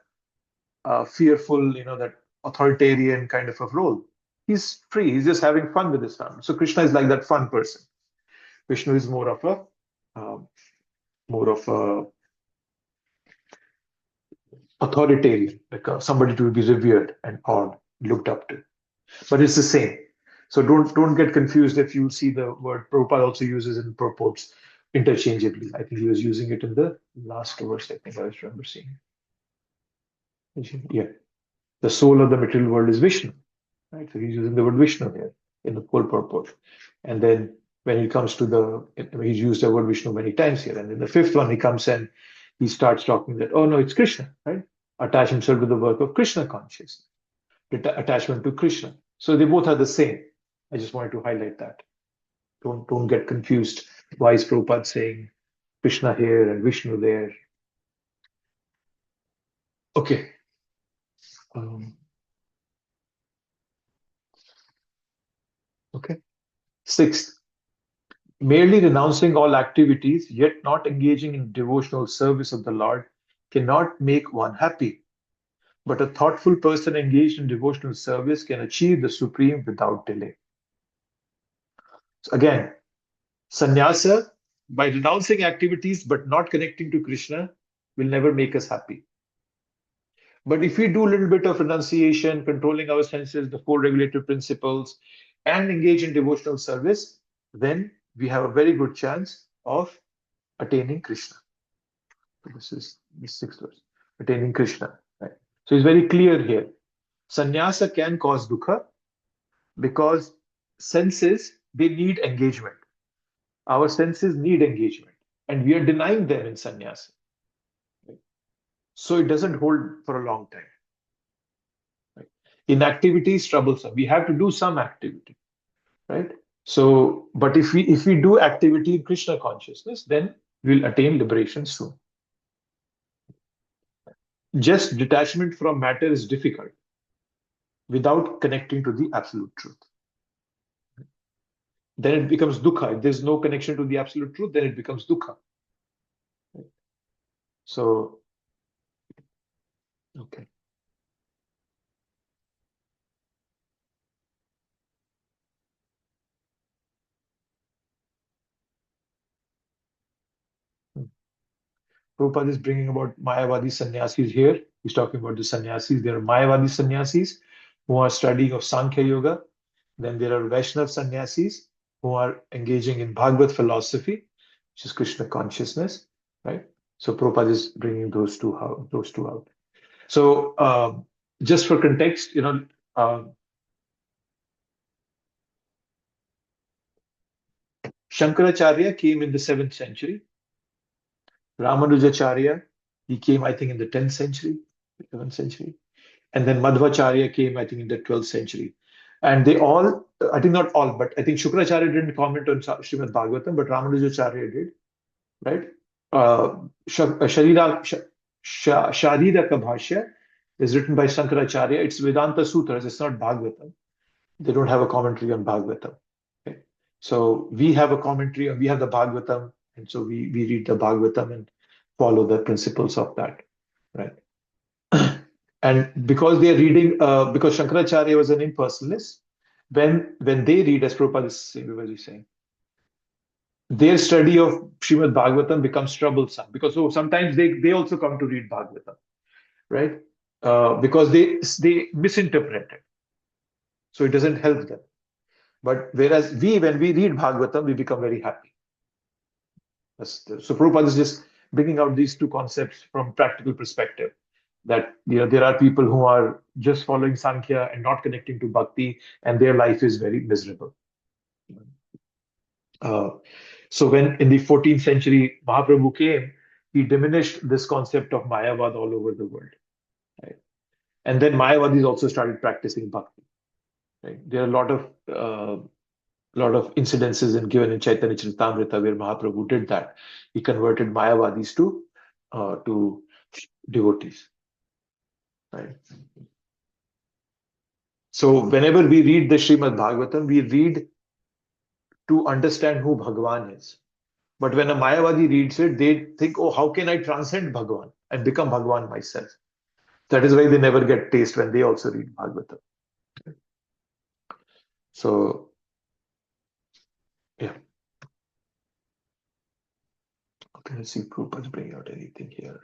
fearful, that authoritarian kind of a role. He's free. He's just having fun with his family. So Krishna is like that fun person. Vishnu is more of a authoritarian, like somebody to be revered and awed, looked up to. But it's the same. So don't get confused if you see the word Prabhupada also uses in purports interchangeably. I think he was using it in the last verse. I think I was remember seeing. Yeah, the soul of the material world is Vishnu, right? So he's using the word Vishnu here in the whole purport. And then when he comes to he's used the word Vishnu many times here. And in the fifth one, he comes and he starts talking that, oh no, it's Krishna, right? Attach himself to the work of Krishna consciousness, attachment to Krishna. So they both are the same. I just wanted to highlight that. Don't get confused. Why is Prabhupada saying Krishna here and Vishnu there? Okay. Okay. Sixth, merely renouncing all activities, yet not engaging in devotional service of the Lord, cannot make one happy. But a thoughtful person engaged in devotional service can achieve the supreme without delay. So again, sannyasa, by renouncing activities but not connecting to Krishna, will never make us happy. But if we do a little bit of renunciation, controlling our senses, the four regulative principles, and engage in devotional service, then we have a very good chance of attaining Krishna. So this is the sixth verse, attaining Krishna. Right? So it's very clear here. Sannyasa can cause dukkha because senses, they need engagement. Our senses need engagement, and we are denying them in sannyasa. Right? So it doesn't hold for a long time. Right? Inactivity is troublesome. We have to do some activity, right? So, but if we do activity in Krishna consciousness, then we'll attain liberation soon. Just detachment from matter is difficult without connecting to the absolute truth. Then it becomes dukkha. If there's no connection to the absolute truth, then it becomes dukkha. So, okay. Prabhupada is bringing about Mayavadi sannyasis here. He's talking about the sannyasis. There are Mayavadi sannyasis who are studying of Sankhya Yoga. Then there are Vaishnav sannyasis who are engaging in Bhagavad philosophy, which is Krishna consciousness, right? So Prabhupada is bringing those two out. So just for context, Shankaracharya came in the 7th century. Ramanujacharya, he came, I think, in the 10th century, 11th century. And then Madhvacharya came, I think, in the 12th century. And they all, I think not all, but I think Shukracharya didn't comment on Srimad Bhagavatam, but Ramanujacharya did, right? Shariraka Bhashya is written by Shankaracharya. It's Vedanta Sutras, it's not Bhagavatam. They don't have a commentary on Bhagavatam. Okay? So we have a commentary, we have the Bhagavatam, and so we read the Bhagavatam and follow the principles of that, right? And because they are reading, because Shankaracharya was an impersonalist, when they read, as Prabhupada is saying, their study of Srimad Bhagavatam becomes troublesome because so sometimes they also come to read Bhagavatam, right? Because they misinterpret it, so it doesn't help them. But whereas when we read Bhagavatam, we become very happy. So Prabhupada is just bringing out these two concepts from practical perspective. That there are people who are just following Sankhya and not connecting to Bhakti, and their life is very miserable. So when in the 14th century Mahaprabhu came, he diminished this concept of Mayavad all over the world. Right? And then Mayavadis also started practicing Bhakti. Right? There are a lot of incidences given in Chaitanya Charitamrita where Mahaprabhu did that. He converted Mayavadis to devotees. Right? So whenever we read the Srimad Bhagavatam, we read to understand who Bhagavan is. But when a Mayavadi reads it, they think, oh, how can I transcend Bhagavan and become Bhagavan myself? That is why they never get taste when they also read Bhagavatam. So, yeah. Okay, let's see if Prabhupada's bringing out anything here.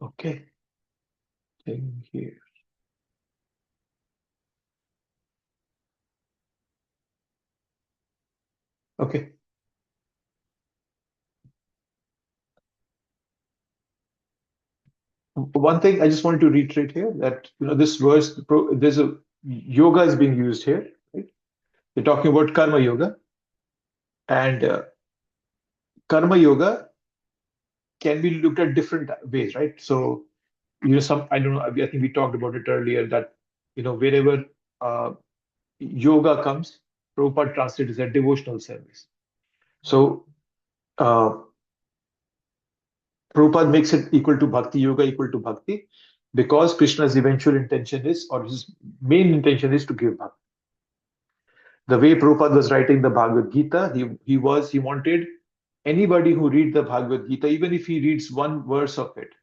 Okay. Thing here. Okay. One thing I just wanted to reiterate here that this verse, there's a yoga is being used here, right? They're talking about karma yoga, and karma yoga can be looked at different ways, right? So, I don't know, I think we talked about it earlier that, wherever yoga comes, Prabhupada translates as a devotional service. So, Prabhupada makes it equal to bhakti, yoga equal to bhakti, because Krishna's eventual intention is, or his main intention is to give bhakti. The way Prabhupada was writing the Bhagavad Gita, he wanted anybody who reads the Bhagavad Gita, even if he reads one verse of it,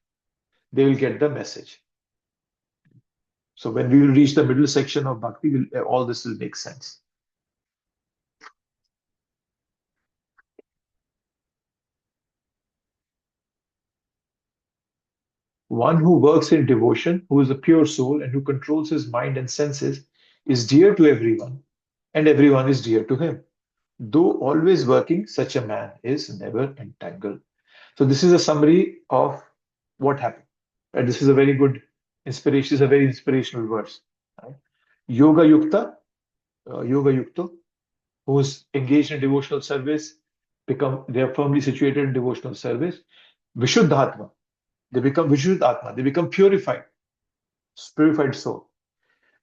they will get the message. So when we will reach the middle section of Bhakti, all this will make sense. One who works in devotion, who is a pure soul and who controls his mind and senses, is dear to everyone, and everyone is dear to him. Though always working, such a man is never entangled. So this is a summary of what happened. And this is a very good inspiration. This is a very inspirational verse. Right? Yoga Yukto, who's engaged in devotional service, they are firmly situated in devotional service. Vishuddhatma, they become Vishuddhatma, they become purified soul.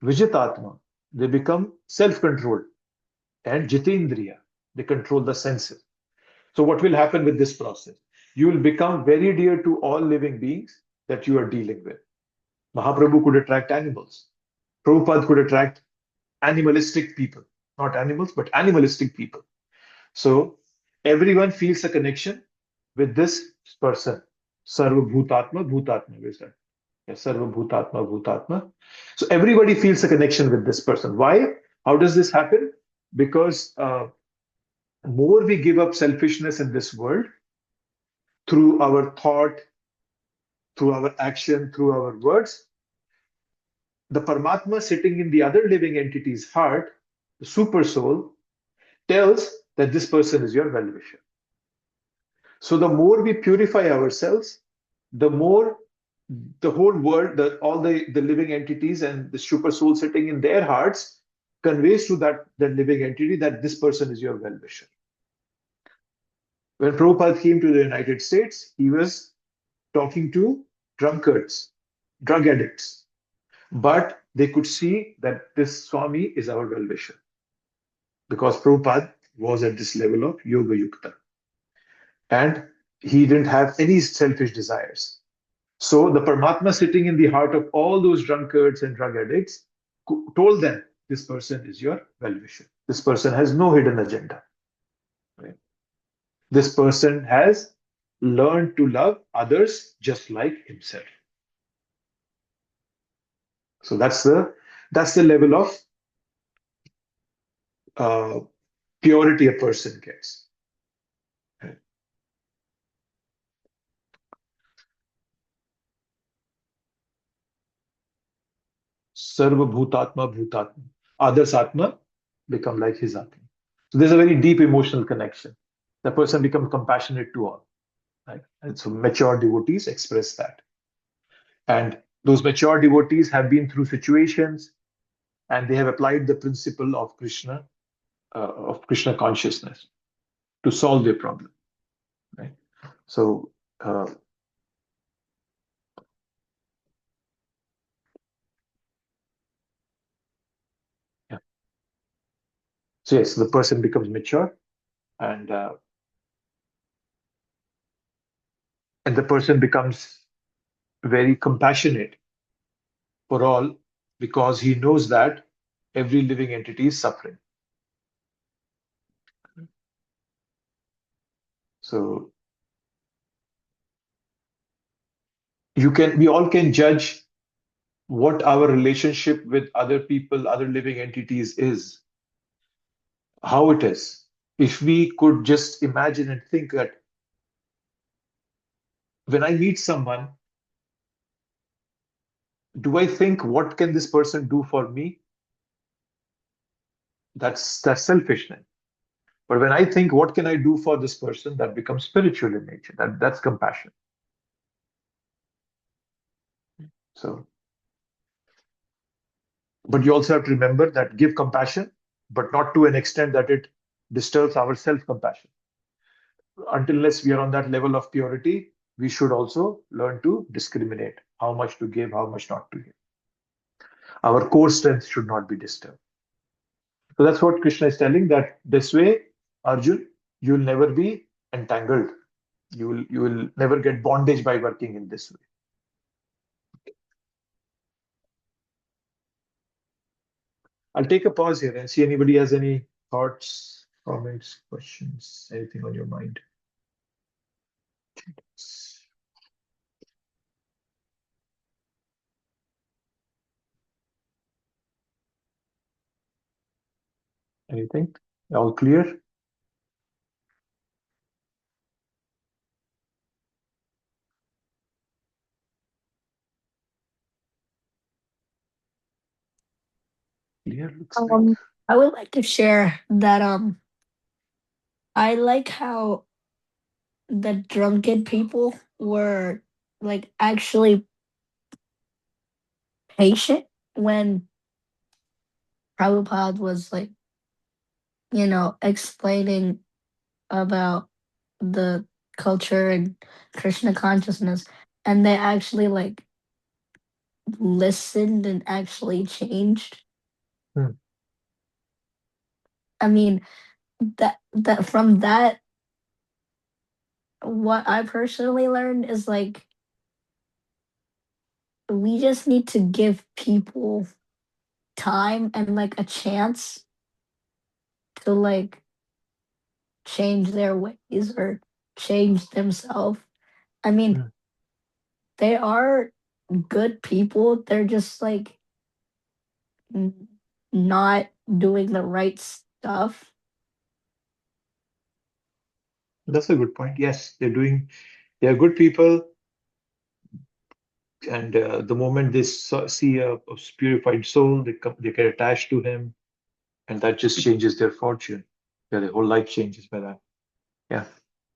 Vijitatma, they become self-controlled. And Jitendriya, they control the senses. So what will happen with this process? You will become very dear to all living beings that you are dealing with. Mahaprabhu could attract animals. Prabhupada could attract animalistic people. Not animals, but animalistic people. So everyone feels a connection with this person. Sarva Bhutatma, where is that? Yes, Sarva Bhutatma. So everybody feels a connection with this person. Why? How does this happen? Because more we give up selfishness in this world through our thought, through our action, through our words, the Paramatma sitting in the other living entity's heart, the super soul, tells that this person is your well-wisher. So the more we purify ourselves, the more the whole world, all the living entities and the super soul sitting in their hearts conveys to that living entity that this person is your well-wisher. When Prabhupada came to the United States, he was talking to drunkards, drug addicts, but they could see that this Swami is our well-wisher because Prabhupada was at this level of Yoga Yukta and he didn't have any selfish desires. So the Paramatma sitting in the heart of all those drunkards and drug addicts told them, this person is your well-wisher. This person has no hidden agenda. Right? This person has learned to love others just like himself. So that's the level of purity a person gets. Right? Sarva Bhutatma Bhutatma. Others Atma become like his Atma. So there's a very deep emotional connection. The person becomes compassionate to all. Right? And so mature devotees express that. And those mature devotees have been through situations and they have applied the principle of Krishna consciousness to solve their problem. Right? So, yeah. So yes, the person becomes mature and the person becomes very compassionate for all because he knows that every living entity is suffering. So we all can judge what our relationship with other people, other living entities is, how it is. If we could just imagine and think that when I meet someone, do I think what can this person do for me? That's selfishness. But when I think what can I do for this person, that becomes spiritual in nature. That's compassion. So, but you also have to remember that give compassion, but not to an extent that it disturbs our self-compassion. Unless we are on that level of purity, we should also learn to discriminate how much to give, how much not to give. Our core strength should not be disturbed. So that's what Krishna is telling, that this way, Arjun, you'll never be entangled. You will never get bondage by working in this way. I'll take a pause here and see anybody has any thoughts, comments, questions, anything on your mind. Anything? All clear? Clear, looks like. I would like to share that I like how the drunken people were like actually patient when Prabhupada was like, explaining about the culture and Krishna consciousness, and they actually like listened and actually changed. Hmm. I mean, that from that, what I personally learned is like we just need to give people time and like a chance to like change their ways or change themselves. I mean, Hmm. they are good people. They're just like not doing the right stuff. That's a good point. Yes, they are good people, and the moment they see a purified soul, they get attached to him, and that just changes their fortune. Yeah, their whole life changes by that. Yeah,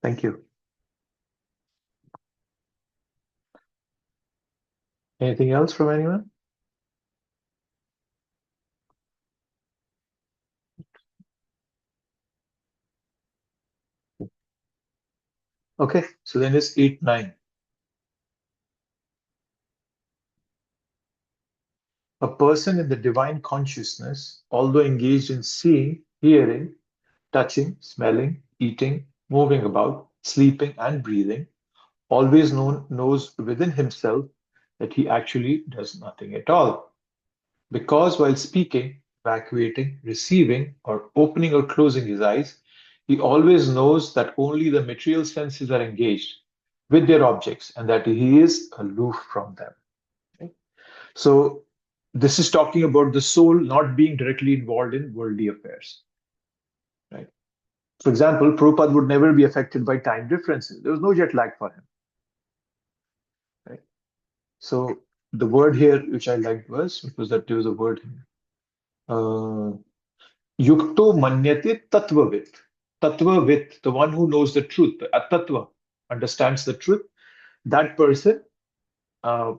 thank you. Anything else from anyone? Okay, so then it's 8, 9. A person in the divine consciousness, although engaged in seeing, hearing, touching, smelling, eating, moving about, sleeping, and breathing, always knows within himself that he actually does nothing at all. Because while speaking, evacuating, receiving, or opening or closing his eyes, he always knows that only the material senses are engaged with their objects and that he is aloof from them. Okay? So, this is talking about the soul not being directly involved in worldly affairs. Right? For example, Prabhupada would never be affected by time differences. There was no jet lag for him. Right? So, the word here which I liked was, because that there was a word here. Yukto manyate tatvavit. Tatvavit, the one who knows the truth, a tattva, understands the truth. That person, uh,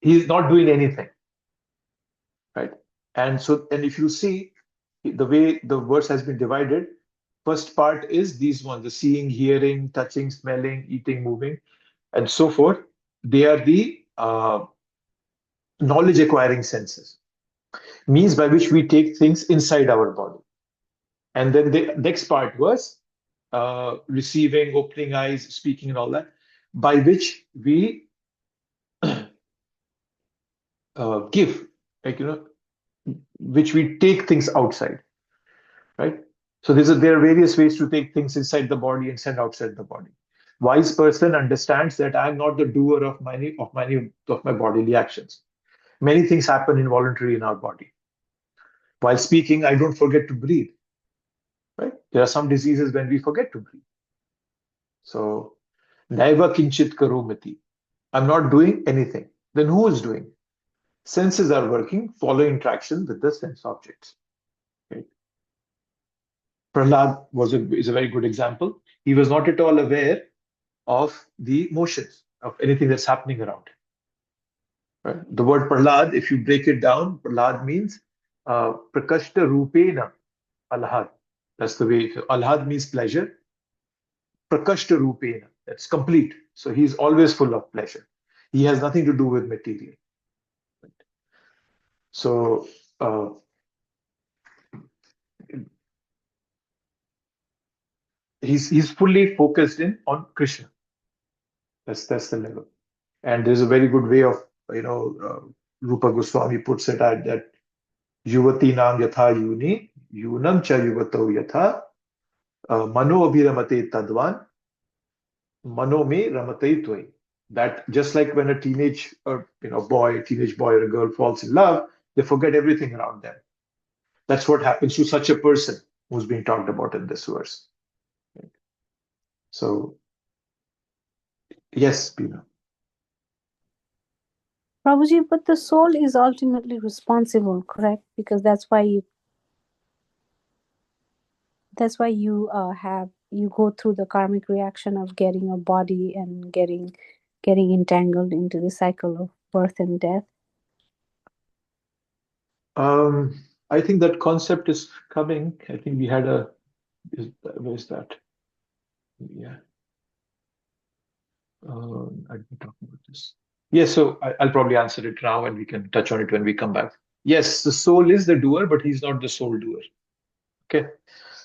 he is not doing anything, right? And so, and if you see the way the verse has been divided, first part is these ones: the seeing, hearing, touching, smelling, eating, moving, and so forth. They are the knowledge acquiring senses, means by which we take things inside our body. And then the next part was receiving, opening eyes, speaking, and all that, by which we give, like, which we take things outside, right? So there are various ways to take things inside the body and send outside the body. Wise person understands that I am not the doer of my bodily actions. Many things happen involuntarily in our body. While speaking, I don't forget to breathe. Right? There are some diseases when we forget to breathe. So, naiva kinchit karomati. I'm not doing anything. Then who is doing? Senses are working, following interaction with the sense objects. Right? Prahlad is a very good example. He was not at all aware of the motions, of anything that's happening around him. Right? The word Prahlad, if you break it down, Prahlad means prakashta rupena alhad. That's the way. Alhad means pleasure. Prakashta rupena, that's complete. So he's always full of pleasure. He has nothing to do with material. So he's fully focused in on Krishna. That's the level. And there's a very good way of Rupa Goswami puts it at that yuvati nam yatha yuni yunam cha yuvato yatha mano abhiramate tadvan mano me ramate tvai. That just like when a teenage boy or a girl falls in love, they forget everything around them. That's what happens to such a person who's being talked about in this verse. So, yes, Bina. Prabhuji, but the soul is ultimately responsible, correct? Because that's why you go through the karmic reaction of getting a body and getting entangled into the cycle of birth and death. I think that concept is coming. I think we had where's that? Yeah. I've been talking about this. Yes, so I'll probably answer it now and we can touch on it when we come back. Yes, the soul is the doer, but he's not the sole doer. Okay,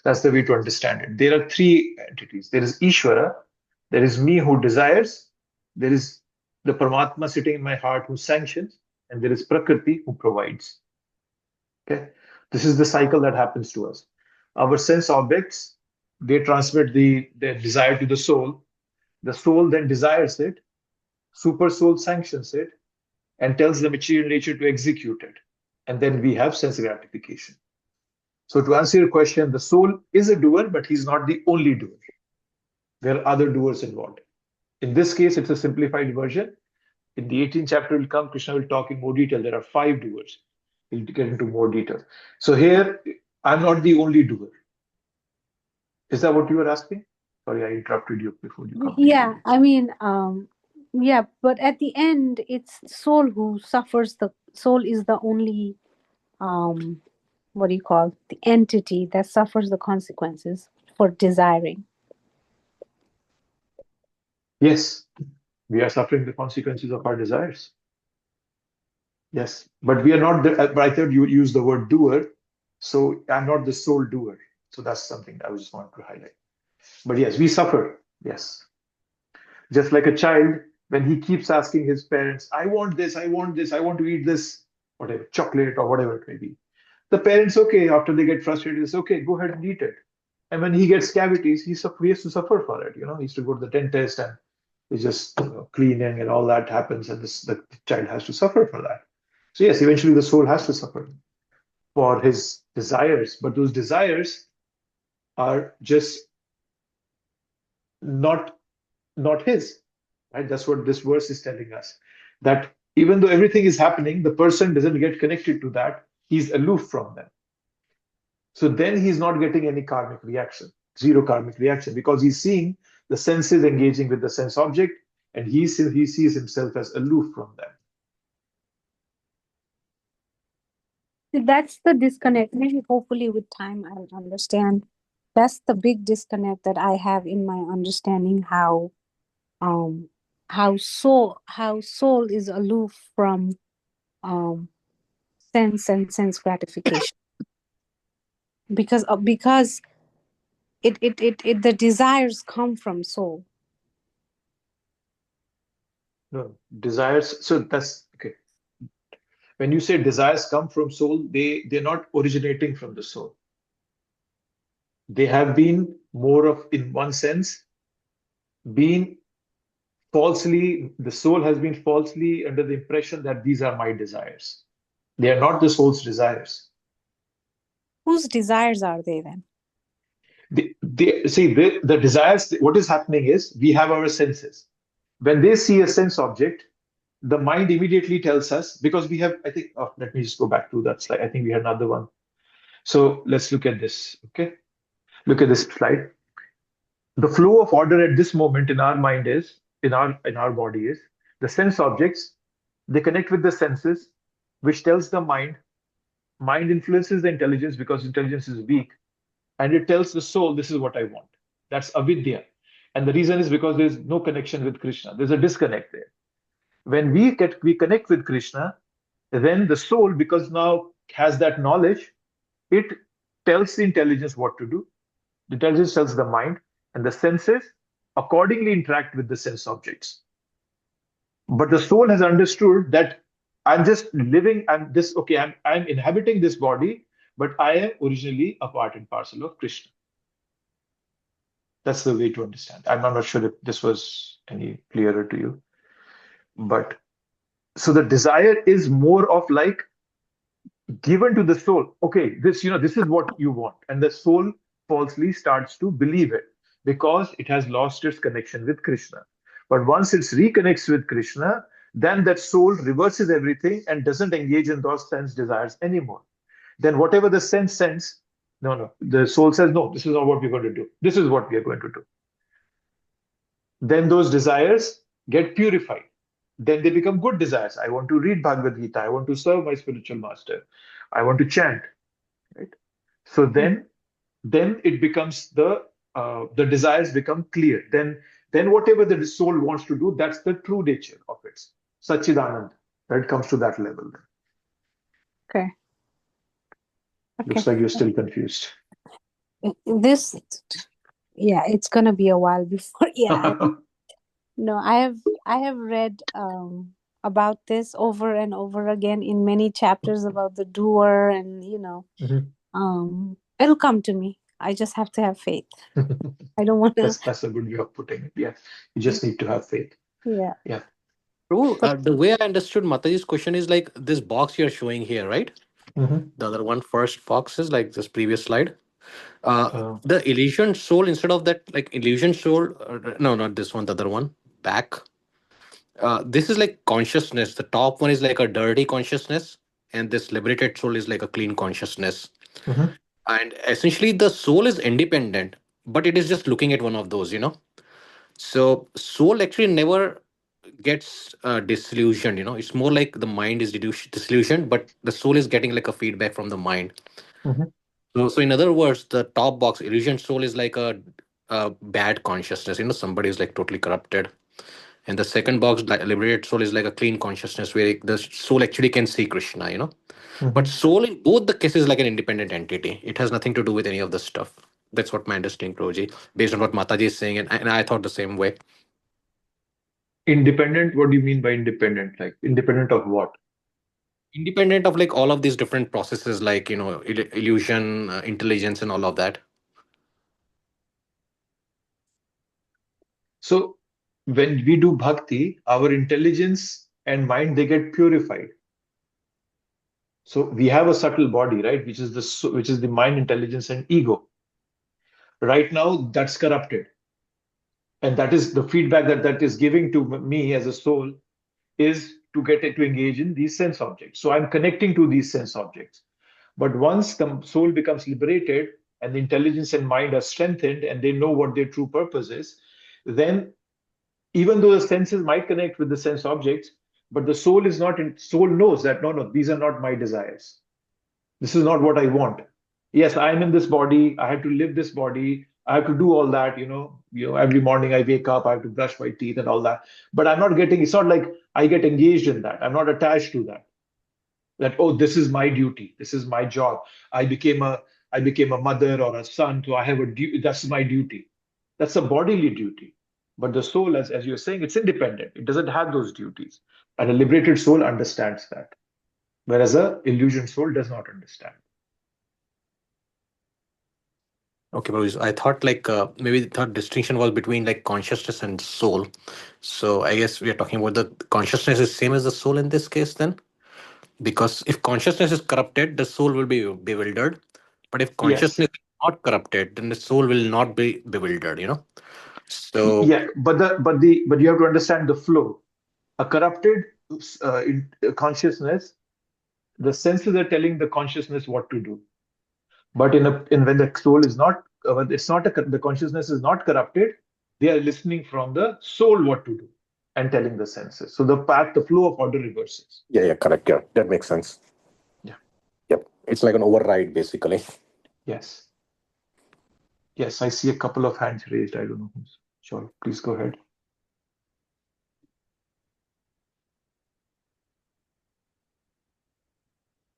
that's the way to understand it. There are three entities. There is Ishvara, there is me who desires, there is the Paramatma sitting in my heart who sanctions, and there is Prakriti who provides. Okay, this is the cycle that happens to us. Our sense objects, they transmit their desire to the soul. The soul then desires it, super soul sanctions it, and tells the material nature to execute it. And then we have sense gratification. So to answer your question, the soul is a doer, but he's not the only doer. There are other doers involved. In this case, it's a simplified version. In the 18th chapter will come, Krishna will talk in more detail. There are 5 doers. He'll get into more detail. So here, I'm not the only doer. Is that what you were asking? Sorry, I interrupted you before you come. Yeah, I mean, Yeah, but at the end, it's soul who suffers. The soul is the only, um, what do you call, the entity that suffers the consequences for desiring. Yes, we are suffering the consequences of our desires. Yes, but we are not the, but I thought you used the word doer, so I'm not the sole doer. So that's something I just wanted to highlight. But yes, we suffer. Yes. Just like a child, when he keeps asking his parents, I want this, I want this, I want to eat this, whatever, chocolate or whatever it may be. The parents, okay, after they get frustrated, it's okay, go ahead and eat it. And when he gets cavities, he has to suffer for it. He has to go to the dentist and it's just cleaning and all that happens, and the child has to suffer for that. So yes, eventually the soul has to suffer for his desires, but those desires are just not not his. Right? That's what this verse is telling us. That even though everything is happening, the person doesn't get connected to that. He's aloof from them. So then he's not getting any karmic reaction, zero karmic reaction, because he's seeing the senses engaging with the sense object, and he sees himself as aloof from them. That's the disconnect. Maybe hopefully with time I'll understand. That's the big disconnect that I have in my understanding um how soul is aloof from um sense and sense gratification, because it the desires come from soul. No, desires. So that's okay. When you say desires come from soul, they're not originating from the soul. They have been more of, in one sense, been falsely, the soul has been falsely under the impression that these are my desires. They are not the soul's desires. Whose desires are they then? The desires, what is happening is we have our senses. When they see a sense object, the mind immediately tells us, because we have, I think, let me just go back to that slide. I think we had another one. So let's look at this. Okay. Look at this slide. The flow of order at this moment in our mind is, in our body is, the sense objects, they connect with the senses, which tells the mind influences the intelligence because intelligence is weak, and it tells the soul, this is what I want. That's avidya. And the reason is because there's no connection with Krishna. There's a disconnect there. When we connect with Krishna, then the soul, because now has that knowledge, it tells the intelligence what to do. The intelligence tells the mind, and the senses accordingly interact with the sense objects. But the soul has understood that I'm just living, I'm inhabiting this body, but I am originally a part and parcel of Krishna. That's the way to understand. I'm not sure if this was any clearer to you. But so the desire is more of like given to the soul. Okay, this is what you want. And the soul falsely starts to believe it because it has lost its connection with Krishna. But once it reconnects with Krishna, then that soul reverses everything and doesn't engage in those sense desires anymore. Then whatever the sense sends, no, the soul says, no, this is not what we're going to do. This is what we are going to do. Then those desires get purified. Then they become good desires. I want to read Bhagavad Gita. I want to serve my spiritual master. I want to chant. Right. So then it becomes the desires become clear. Then whatever the soul wants to do, that's the true nature of it. Sachidanand. That comes to that level. Okay. Looks like you're still confused. This, yeah, it's gonna be a while before. Yeah. No, I have read about this over and over again in many chapters about the doer, and it'll come to me. I just have to have faith. I don't want to. That's a good way of putting it. Yeah, you just need to have faith. Yeah. Yeah. True. The way I understood Mataji's question is like this box you're showing here, right? Mhm. The other one, first box is like this previous slide. Uh, The illusion soul, instead of that, like illusion soul, no, not this one, the other one, back. This is like consciousness. The top one is like a dirty consciousness, and this liberated soul is like a clean consciousness. mhm. And essentially, the soul is independent, but it is just looking at one of those. So, soul actually never gets disillusioned. It's more like the mind is disillusioned, but the soul is getting like a feedback from the mind. Mhm. So in other words, the top box illusion soul is like a bad consciousness. Somebody is like totally corrupted, and the second box, liberated soul, is like a clean consciousness where the soul actually can see Krishna. But Mhm. soul in both the cases is like an independent entity. It has nothing to do with any of this stuff. That's what my understanding, Prabhuji, based on what Mataji is saying, and I thought the same way. Independent? What do you mean by independent? Like independent of what? Independent of like all of these different processes, like illusion, intelligence, and all of that. So when we do bhakti, our intelligence and mind, they get purified. So we have a subtle body, right, which is which is the mind, intelligence, and ego. Right now, that's corrupted, and that is the feedback that is giving to me as a soul is to get it to engage in these sense objects. So I'm connecting to these sense objects. But once the soul becomes liberated and the intelligence and mind are strengthened and they know what their true purpose is, then even though the senses might connect with the sense objects, but the soul is not in, soul knows that no, these are not my desires. This is not what I want. Yes, I'm in this body. I have to live this body. I have to do all that. Every morning I wake up. I have to brush my teeth and all that. But I'm not getting. It's not like I get engaged in that. I'm not attached to that. That oh, this is my duty. This is my job. I became a mother or a son, so I have a duty. That's my duty. That's a bodily duty. But the soul, as you're saying, it's independent. It doesn't have those duties. And a liberated soul understands that, whereas a illusion soul does not understand. Okay, but I thought like maybe the third distinction was between like consciousness and soul. So I guess we are talking about the consciousness is same as the soul in this case then, because if consciousness is corrupted, the soul will be bewildered. But if Yes. consciousness is not corrupted, then the soul will not be bewildered. So Yeah, but you have to understand the flow. A corrupted consciousness, the senses are telling the consciousness what to do. But in when the soul is not, when it's not the consciousness is not corrupted, they are listening from the soul what to do and telling the senses. So the flow of order reverses. yeah, correct. Yeah, that makes sense. Yeah. Yep, it's like an override basically. Yes. Yes, I see a couple of hands raised. I don't know who's. Sure, please go ahead.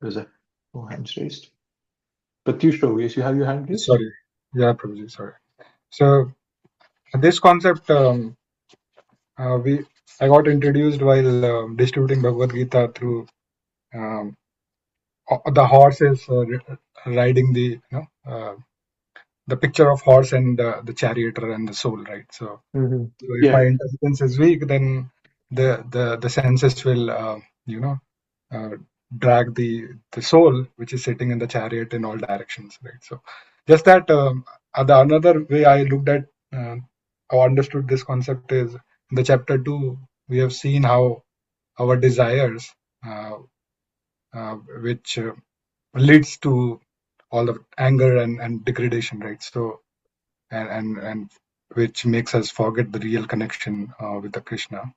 There's no hands raised. Pratyush, yes, you have your hand raised. Sorry. Yeah, Prabhuji, sorry. So this concept, I got introduced while distributing Bhagavad Gita through um, the horses riding the picture of horse and the charioteer and the soul, right? So if my Yeah. intelligence is weak, then the senses will uh, drag the soul which is sitting in the chariot in all directions, right? So just that the another way I looked at or understood this concept is in the chapter 2 we have seen how our desires which leads to all the anger and degradation, right? So and which makes us forget the real connection with the Krishna.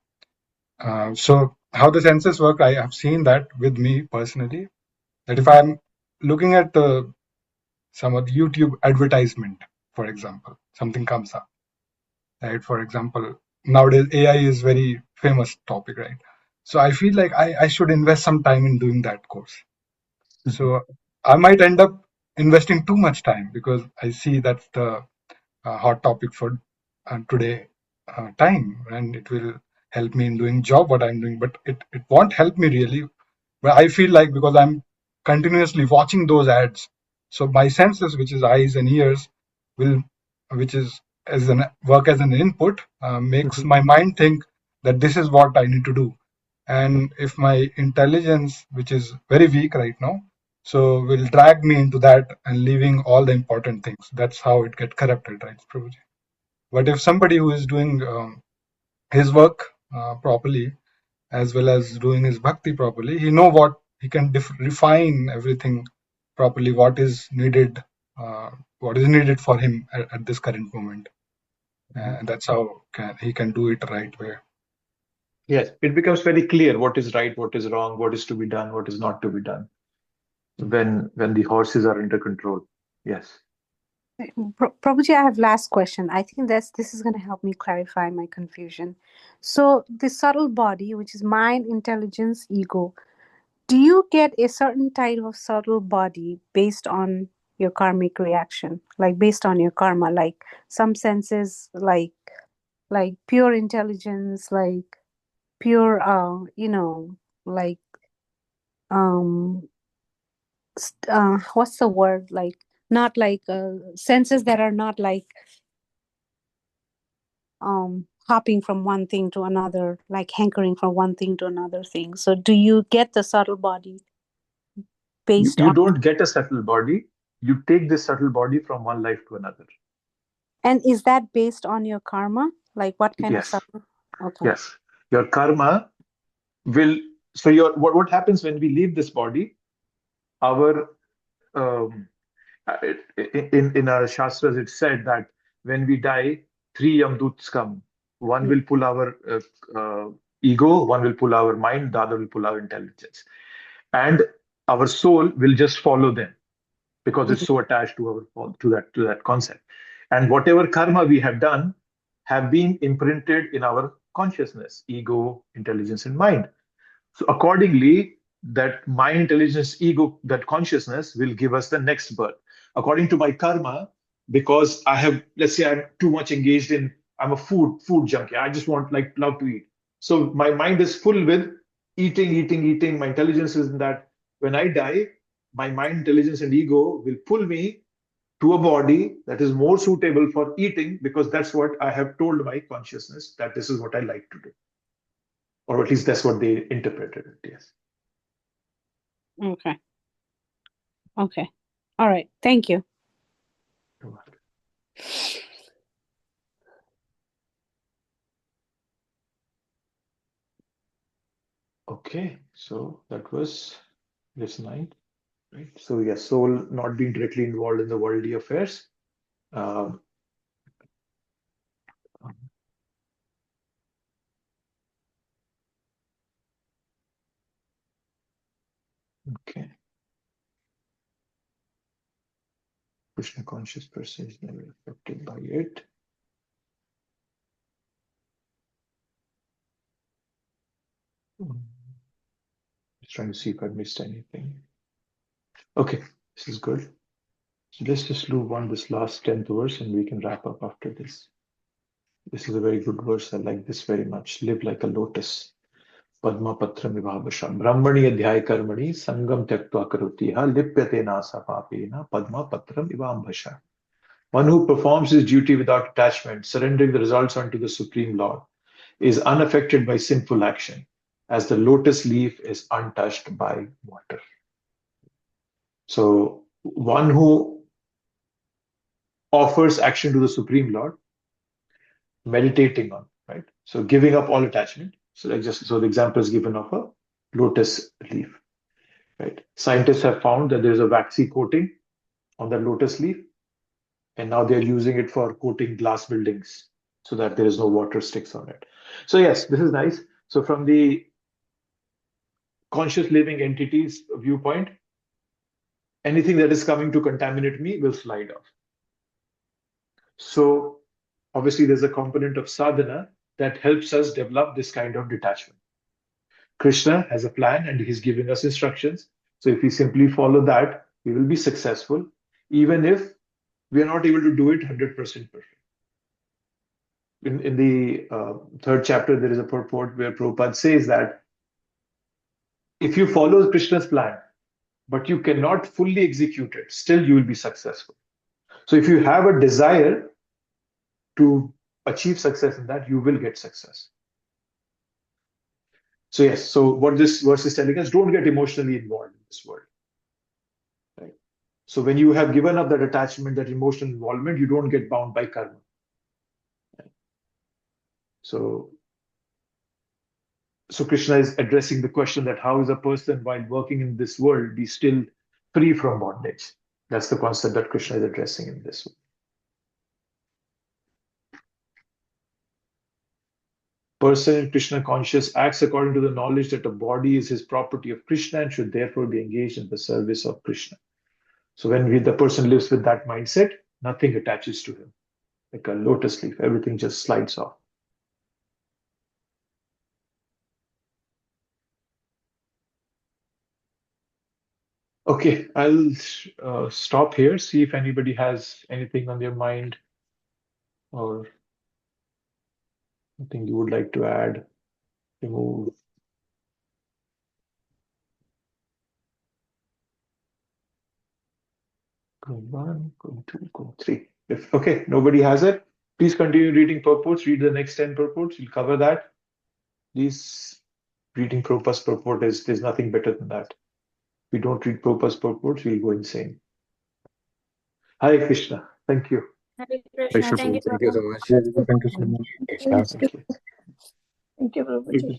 So how the senses work, I have seen that with me personally, that if I'm looking at some of the YouTube advertisement, for example, something comes up, right? For example, nowadays AI is very famous topic, right? So I feel like I should invest some time in doing that course. So I might end up investing too much time because I see that's the hot topic for today time, and it will help me in doing job what I'm doing, but it won't help me really. But I feel like because I'm continuously watching those ads, so my senses, which is eyes and ears, will, which is as an work as an input, makes my mind think that this is what I need to do. And if my intelligence, which is very weak right now, so will drag me into that and leaving all the important things. That's how it get corrupted, right, Prabhuji? But if somebody who is doing his work properly, as well as doing his bhakti properly, he know what he can refine everything properly, what is needed for him at this current moment. And that's how he can do it right way. Yes, it becomes very clear what is right, what is wrong, what is to be done, what is not to be done when the horses are under control. Yes. Prabhuji, I have last question. I think this is going to help me clarify my confusion. So the subtle body, which is mind, intelligence, ego, do you get a certain type of subtle body based on your karmic reaction, like based on your karma, like some senses, like pure intelligence, like pure, like um, what's the word? Like not like senses that are not like hopping from one thing to another, like hankering from one thing to another thing. So do you get the subtle body based You on, don't get a subtle body. You take this subtle body from one life to another. and is that based on your karma? Like what kind of Yes. subtle? Okay. Yes. Your karma will, so your what happens when we leave this body, our um, in our shastras it said that when we die, three yamduts come. One will pull our ego, one will pull our mind, the other will pull our intelligence, and our soul will just follow them because it's Mhm. so attached to our to that concept. And whatever karma we have done have been imprinted in our consciousness, ego, intelligence, and mind. So accordingly, that mind, intelligence, ego, that consciousness will give us the next birth. According to my karma, because I have, let's say I'm too much engaged in, I'm a food junkie. I just love to eat. So my mind is full with eating, eating, eating. My intelligence is in that when I die, my mind, intelligence, and ego will pull me to a body that is more suitable for eating because that's what I have told my consciousness that this is what I like to do, or at least that's what they interpreted it. Yes. Okay. Okay. All right. Thank you. Okay, so that was this night, right? So yes, soul not being directly involved in the worldly affairs. Um, okay, Krishna conscious person is never affected by it. Just trying to see if I missed anything. Okay, this is good. So let's just move on this last 10th verse and we can wrap up after this. This is a very good verse. I like this very much. Live like a lotus. Padma patra vibhavasha. Brahmani adhyay karmani sangam tyaktva karutiha lipyate nasa papena padma patra vibhavasha. One who performs his duty without attachment, surrendering the results unto the Supreme Lord, is unaffected by sinful action, as the lotus leaf is untouched by water. So, one who offers action to the Supreme Lord, meditating on, right? So, giving up all attachment. So the example is given of a lotus leaf, right? Scientists have found that there's a waxy coating on the lotus leaf, and now they're using it for coating glass buildings so that there is no water sticks on it. So yes, this is nice. So from the conscious living entities viewpoint, anything that is coming to contaminate me will slide off. So obviously there's a component of sadhana that helps us develop this kind of detachment. Krishna has a plan and he's giving us instructions. So if we simply follow that, we will be successful, even if we are not able to do it 100% perfect. In the third chapter, there is a purport where Prabhupada says that if you follow Krishna's plan, but you cannot fully execute it, still you will be successful. So if you have a desire to achieve success in that, you will get success. So yes, so what this verse is telling us, don't get emotionally involved in this world. Right? So when you have given up that attachment, that emotional involvement, you don't get bound by karma. Right? So Krishna is addressing the question that how is a person while working in this world be still free from bondage? That's the concept that Krishna is addressing in this. Person in Krishna conscious acts according to the knowledge that a body is his property of Krishna and should therefore be engaged in the service of Krishna. So when the person lives with that mindset, nothing attaches to him. Like a lotus leaf, everything just slides off. Okay, I'll stop here, see if anybody has anything on their mind or anything you would like to add, remove. Going one, going two, going three. Okay, nobody has it, please continue reading purports. Read the next 10 purports. We'll cover that. Please, reading Prabhupada's purport there's nothing better than that. If we don't read Prabhupada's purports, we'll go insane. Hare Krishna. Thank you. Hare Krishna. Thank you, Thank you so Prabhu. much. Thank you so much. Thank you. Thank you, Prabhuji.